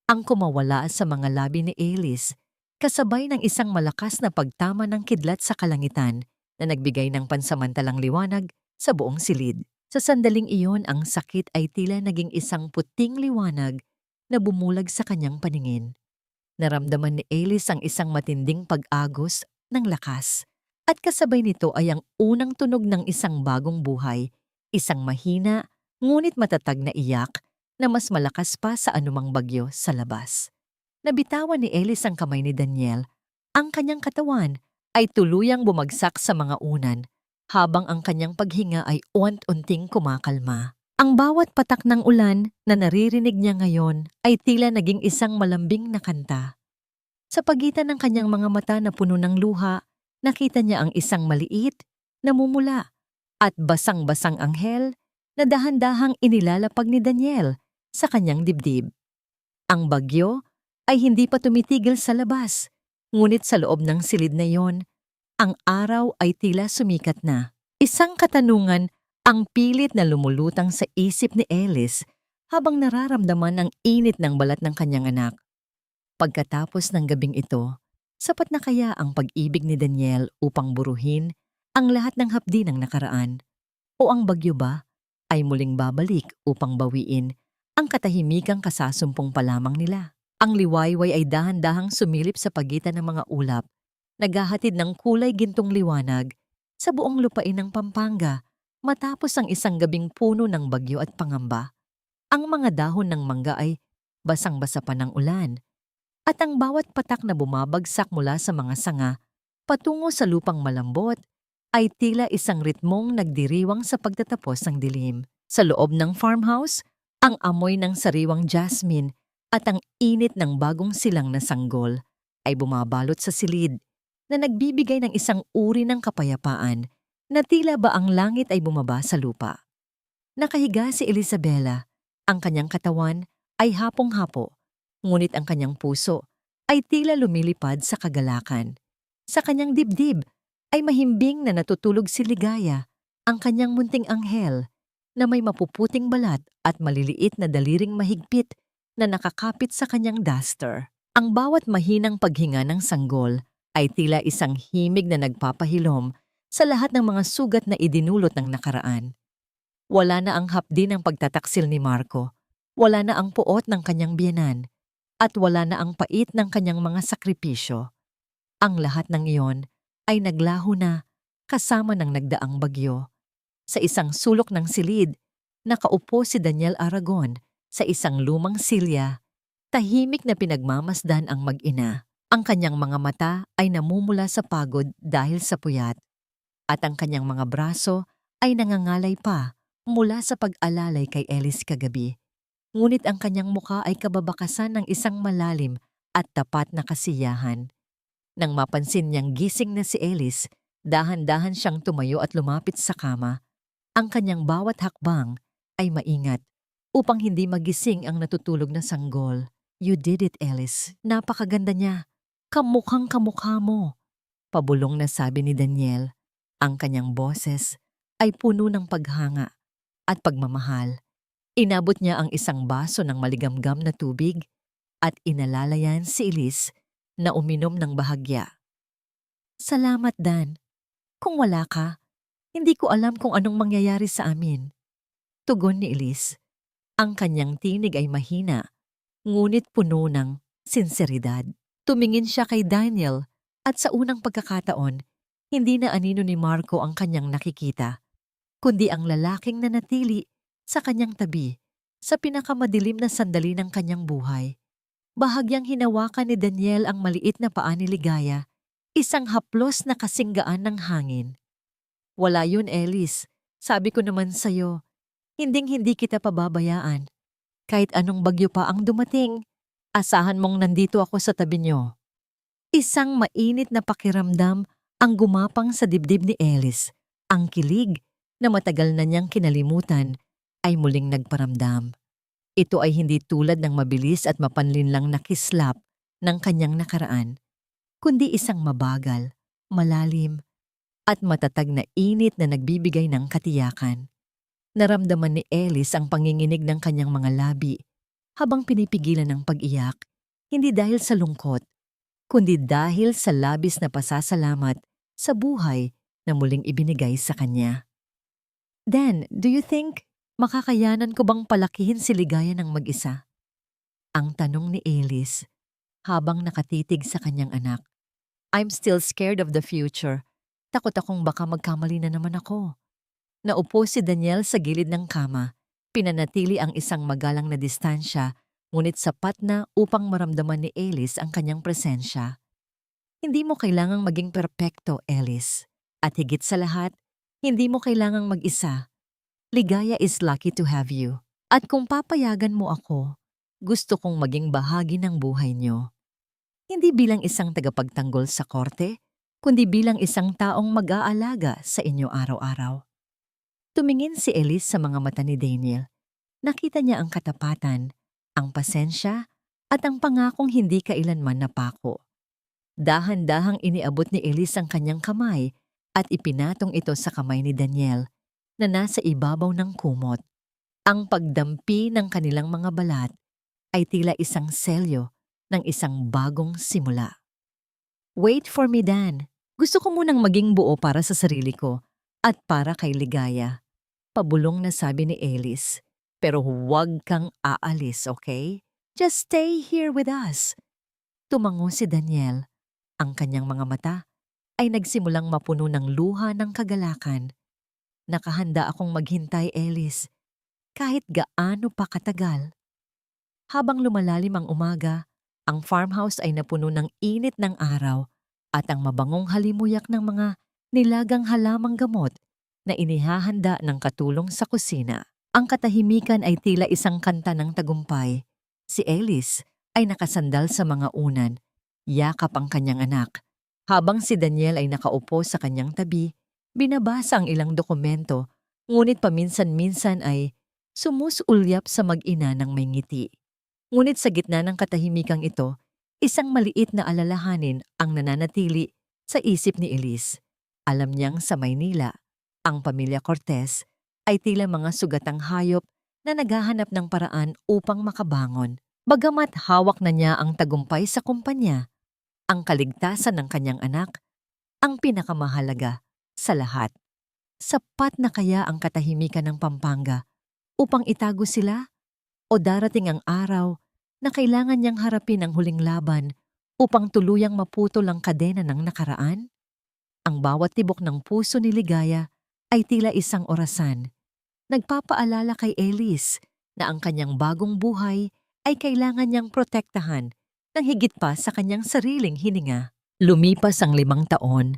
ang kumawala sa mga labi ni Alice, kasabay ng isang malakas na pagtama ng kidlat sa kalangitan na nagbigay ng pansamantalang liwanag sa buong silid. Sa sandaling iyon, ang sakit ay tila naging isang puting liwanag na bumulag sa kanyang paningin. Naramdaman ni Alice ang isang matinding pag-agos ng lakas at kasabay nito ay ang unang tunog ng isang bagong buhay, isang mahina ngunit matatag na iyak na mas malakas pa sa anumang bagyo sa labas. Nabitawan ni Alice ang kamay ni Daniel. Ang kanyang katawan ay tuluyang bumagsak sa mga unan habang ang kanyang paghinga ay unti-unting kumakalma. Ang bawat patak ng ulan na naririnig niya ngayon ay tila naging isang malambing na kanta. Sa pagitan ng kanyang mga mata na puno ng luha, nakita niya ang isang maliit, namumula, at basang-basang anghel na dahan-dahang inilalapag ni Daniel sa kanyang dibdib. Ang bagyo ay hindi pa tumitigil sa labas, ngunit sa loob ng silid na iyon, ang araw ay tila sumikat na. Isang katanungan ang pilit na lumulutang sa isip ni Alice habang nararamdaman ang init ng balat ng kanyang anak. Pagkatapos ng gabing ito, sapat na kaya ang pag-ibig ni Daniel upang buruhin ang lahat ng hapdi ng nakaraan? O ang bagyo ba ay muling babalik upang bawiin ang katahimikang kasasumpong pa lamang nila? Ang liwayway ay dahan-dahang sumilip sa pagitan ng mga ulap, naghahatid ng kulay gintong liwanag sa buong lupain ng Pampanga matapos ang isang gabing puno ng bagyo at pangamba. Ang mga dahon ng mangga ay basang-basa pa ng ulan, at ang bawat patak na bumabagsak mula sa mga sanga patungo sa lupang malambot ay tila isang ritmong nagdiriwang sa pagtatapos ng dilim. Sa loob ng farmhouse, ang amoy ng sariwang jasmine at ang init ng bagong silang na sanggol ay bumabalot sa silid na nagbibigay ng isang uri ng kapayapaan na tila ba ang langit ay bumaba sa lupa. Nakahiga si Isabela. Ang kanyang katawan ay hapong-hapo, ngunit ang kanyang puso ay tila lumilipad sa kagalakan. Sa kanyang dibdib ay mahimbing na natutulog si Ligaya, ang kanyang munting anghel, na may mapuputing balat at maliliit na daliring mahigpit na nakakapit sa kanyang duster. Ang bawat mahinang paghinga ng sanggol ay tila isang himig na nagpapahilom sa lahat ng mga sugat na idinulot ng nakaraan. Wala na ang hapdi ng pagtataksil ni Marco, wala na ang puot ng kanyang biyenan, at wala na ang pait ng kanyang mga sakripisyo. Ang lahat ng iyon ay naglaho na kasama ng nagdaang bagyo. Sa isang sulok ng silid, nakaupo si Daniel Aragon sa isang lumang silya, tahimik na pinagmamasdan ang mag-ina. Ang kanyang mga mata ay namumula sa pagod dahil sa puyat, at ang kanyang mga braso ay nangangalay pa mula sa pag-alalay kay Alice kagabi. Ngunit ang kanyang muka ay kababakasan ng isang malalim at tapat na kasiyahan. Nang mapansin niyang gising na si Alice, dahan-dahan siyang tumayo at lumapit sa kama. Ang kanyang bawat hakbang ay maingat upang hindi magising ang natutulog na sanggol. "You did it, Alice. Napakaganda niya. Kamukhang kamukha mo," pabulong na sabi ni Daniel. Ang kanyang boses ay puno ng paghanga at pagmamahal. Inabot niya ang isang baso ng maligamgam na tubig at inalalayan si Elise na uminom ng bahagya. "Salamat, Dan. Kung wala ka, hindi ko alam kung anong mangyayari sa amin," tugon ni Elise. Ang kanyang tinig ay mahina, ngunit puno ng sinseridad. Tumingin siya kay Daniel at sa unang pagkakataon, hindi na anino ni Marco ang kanyang nakikita, kundi ang lalaking nanatili Sa kanyang tabi, sa pinakamadilim na sandali ng kanyang buhay, bahagyang hinawakan ni Daniel ang maliit na paa ni Ligaya, isang haplos na kasinggaan ng hangin. Wala yun, Ellis. Sabi ko naman sa'yo, hinding-hindi kita pababayaan. Kahit anong bagyo pa ang dumating, asahan mong nandito ako sa tabi niyo. Isang mainit na pakiramdam ang gumapang sa dibdib ni Ellis. Ang kilig na matagal na niyang kinalimutan ay muling nagparamdam. Ito ay hindi tulad ng mabilis at mapanlinlang na kislap ng kanyang nakaraan, kundi isang mabagal, malalim, at matatag na init na nagbibigay ng katiyakan. Naramdaman ni Ellis ang panginginig ng kanyang mga labi habang pinipigilan ng pag-iyak, hindi dahil sa lungkot, kundi dahil sa labis na pasasalamat sa buhay na muling ibinigay sa kanya. Dan, do you think makakayanan ko bang palakihin si Ligaya ng mag-isa? Ang tanong ni Ellis habang nakatitig sa kanyang anak. I'm still scared of the future. Takot akong baka magkamali na naman ako. Naupo si Daniel sa gilid ng kama. Pinanatili ang isang magalang na distansya, ngunit sapat na upang maramdaman ni Ellis ang kanyang presensya. Hindi mo kailangang maging perpekto, Ellis. At higit sa lahat, hindi mo kailangang mag-isa. Ligaya is lucky to have you. At kung papayagan mo ako, gusto kong maging bahagi ng buhay niyo. Hindi bilang isang tagapagtanggol sa korte, kundi bilang isang taong mag-aalaga sa inyo araw-araw. Tumingin si Ellis sa mga mata ni Daniel. Nakita niya ang katapatan, ang pasensya, at ang pangakong hindi kailanman napako. Dahan-dahang iniabot ni Ellis ang kanyang kamay at ipinatong ito sa kamay ni Daniel na nasa ibabaw ng kumot. Ang pagdampi ng kanilang mga balat ay tila isang selyo ng isang bagong simula. Wait for me, Dan. Gusto ko munang maging buo para sa sarili ko at para kay Ligaya. Pabulong na sabi ni Ellis. Pero huwag kang aalis, okay? Just stay here with us. Tumango si Daniel. Ang kanyang mga mata ay nagsimulang mapuno ng luha ng kagalakan. Nakahanda akong maghintay, Ellis, kahit gaano pa katagal. Habang lumalalim ang umaga, ang farmhouse ay napuno ng init ng araw at ang mabangong halimuyak ng mga nilagang halamang gamot na inihahanda ng katulong sa kusina. Ang katahimikan ay tila isang kanta ng tagumpay. Si Ellis ay nakasandal sa mga unan, yakap ang kanyang anak. Habang si Daniel ay nakaupo sa kanyang tabi, binabasa ang ilang dokumento, ngunit paminsan-minsan ay sumusulyap sa mag-ina ng may ngiti. Ngunit sa gitna ng katahimikang ito, isang maliit na alalahanin ang nananatili sa isip ni Ellis. Alam niyang sa Maynila, ang pamilya Cortez ay tila mga sugatang hayop na naghahanap ng paraan upang makabangon. Bagamat hawak na niya ang tagumpay sa kumpanya, ang kaligtasan ng kanyang anak ang pinakamahalaga sa lahat. Sapat na kaya ang katahimikan ng Pampanga upang itago sila? O darating ang araw na kailangan niyang harapin ang huling laban upang tuluyang maputol ang kadena ng nakaraan? Ang bawat tibok ng puso ni Ligaya ay tila isang orasan. Nagpapaalala kay Ellis na ang kanyang bagong buhay ay kailangan niyang protektahan ng higit pa sa kanyang sariling hininga. Lumipas ang 5 taon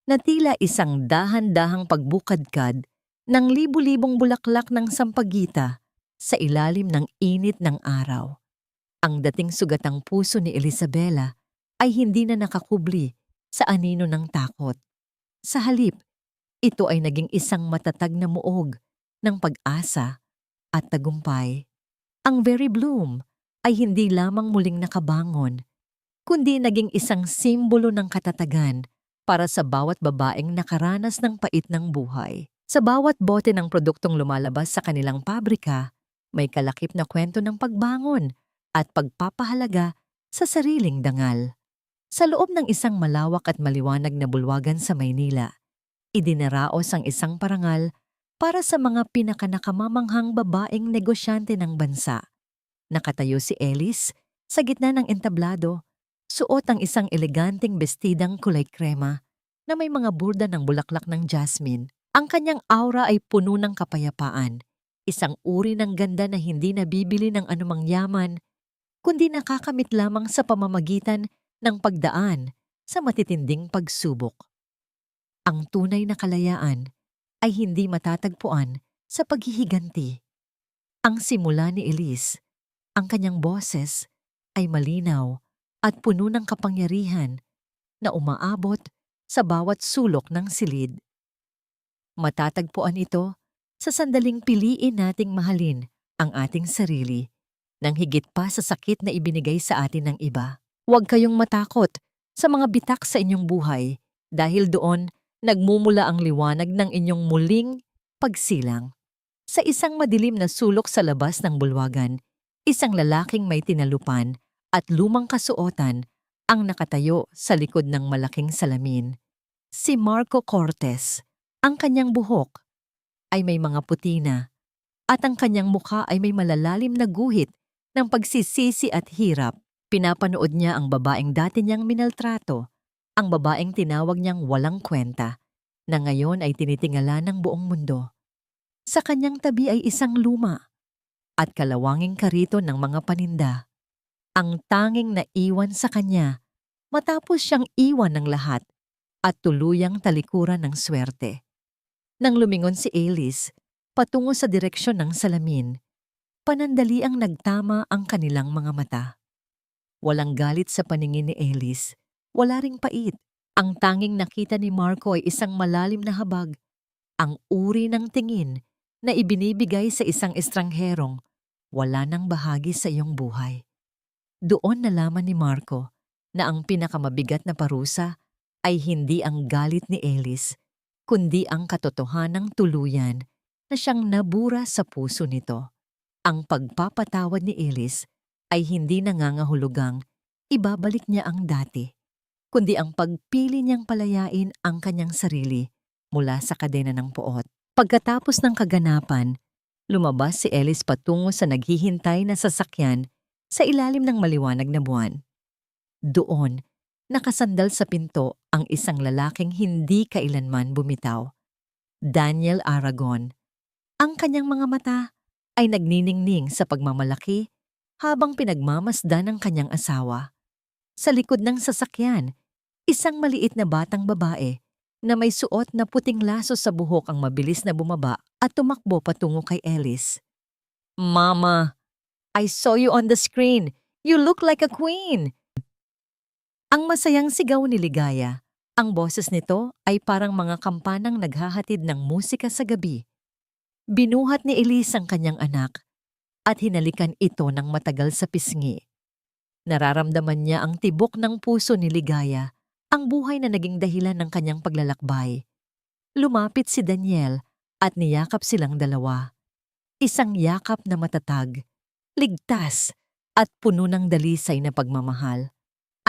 na tila isang dahan-dahang pagbukadkad ng libu-libong bulaklak ng sampagita sa ilalim ng init ng araw. Ang dating sugatang puso ni Isabela ay hindi na nakakubli sa anino ng takot. Sa halip, ito ay naging isang matatag na muog ng pag-asa at tagumpay. Ang very bloom ay hindi lamang muling nakabangon, kundi naging isang simbolo ng katatagan para sa bawat babaeng nakaranas ng pait ng buhay. Sa bawat bote ng produktong lumalabas sa kanilang pabrika, may kalakip na kwento ng pagbangon at pagpapahalaga sa sariling dangal. Sa loob ng isang malawak at maliwanag na bulwagan sa Maynila, idinaraos ang isang parangal para sa mga pinakanakamamanghang babaeng negosyante ng bansa. Nakatayo si Ellis sa gitna ng entablado, suot ang isang eleganteng bestidang kulay krema na may mga burda ng bulaklak ng jasmine. Ang kanyang aura ay puno ng kapayapaan, Isang uri ng ganda na hindi nabibili ng anumang yaman, kundi nakakamit lamang sa pamamagitan ng pagdaan sa matitinding pagsubok. Ang tunay na kalayaan ay hindi matatagpuan sa paghihiganti. Ang simula ni Elise, ang kanyang boses ay malinaw at puno ng kapangyarihan na umaabot sa bawat sulok ng silid. Matatagpuan ito sa sandaling piliin nating mahalin ang ating sarili nang higit pa sa sakit na ibinigay sa atin ng iba. Huwag kayong matakot sa mga bitak sa inyong buhay dahil doon nagmumula ang liwanag ng inyong muling pagsilang. Sa isang madilim na sulok sa labas ng bulwagan, isang lalaking may tinalupan at lumang kasuotan ang nakatayo sa likod ng malaking salamin. Si Marco Cortez. Ang kanyang buhok ay may mga puti na at ang kanyang mukha ay may malalalim na guhit ng pagsisisi at hirap. Pinapanood niya ang babaeng dati niyang minaltrato, ang babaeng tinawag niyang walang kwenta, na ngayon ay tinitingala ng buong mundo. Sa kanyang tabi ay isang luma at kalawanging karito ng mga paninda. Ang tanging naiwan sa kanya matapos siyang iwan ng lahat at tuluyang talikuran ng swerte. Nang lumingon si Alice patungo sa direksyon ng salamin, panandali ang nagtama ang kanilang mga mata. Walang galit sa paningin ni Alice, wala ring pait. Ang tanging nakita ni Marco ay isang malalim na habag, ang uri ng tingin na ibinibigay sa isang estrangherong wala nang bahagi sa iyong buhay. Doon nalaman ni Marco na ang pinakamabigat na parusa ay hindi ang galit ni Alice, kundi ang katotohanang tuluyan na siyang nabura sa puso nito. Ang pagpapatawad ni Alice ay hindi nangangahulugang ibabalik niya ang dati, kundi ang pagpili niyang palayain ang kanyang sarili mula sa kadena ng poot. Pagkatapos ng kaganapan, lumabas si Alice patungo sa naghihintay na sasakyan sa ilalim ng maliwanag na buwan. Doon, nakasandal sa pinto ang isang lalaking hindi kailanman bumitaw. Daniel Aragon. Ang kanyang mga mata ay nagniningning sa pagmamalaki habang pinagmamasdan ng kanyang asawa. Sa likod ng sasakyan, isang maliit na batang babae na may suot na puting laso sa buhok ang mabilis na bumaba at tumakbo patungo kay Alice. "Mama, I saw you on the screen. You look like a queen." Ang masayang sigaw ni Ligaya. Ang boses nito ay parang mga kampanang naghahatid ng musika sa gabi. Binuhat ni Elise ang kanyang anak at hinalikan ito ng matagal sa pisngi. Nararamdaman niya ang tibok ng puso ni Ligaya, ang buhay na naging dahilan ng kanyang paglalakbay. Lumapit si Daniel at niyakap silang dalawa. Isang yakap na matatag, ligtas at puno ng dalisay na pagmamahal.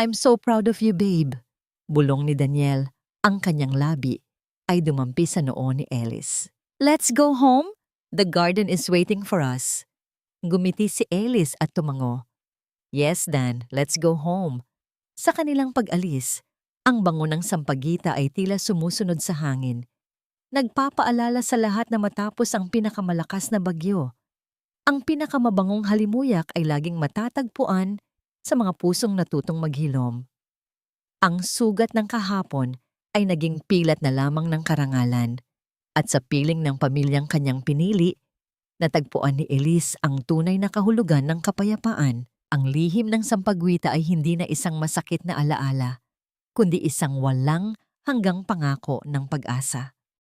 "I'm so proud of you, babe." Bulong ni Daniel. Ang kanyang labi ay dumampi sa noo ni Alice. "Let's go home? The garden is waiting for us." Gumiti si Alice at tumango. "Yes, Dan, let's go home." Sa kanilang pag-alis, ang bango ng sampagita ay tila sumusunod sa hangin. Nagpapaalala sa lahat na matapos ang pinakamalakas na bagyo, ang pinakamabangong halimuyak ay laging matatagpuan sa mga pusong natutong maghilom. Ang sugat ng kahapon ay naging pilat na lamang ng karangalan, at sa piling ng pamilyang kanyang pinili, natagpuan ni Elise ang tunay na kahulugan ng kapayapaan. Ang lihim ng sampagwita ay hindi na isang masakit na alaala, kundi isang walang hanggang pangako ng pag-asa.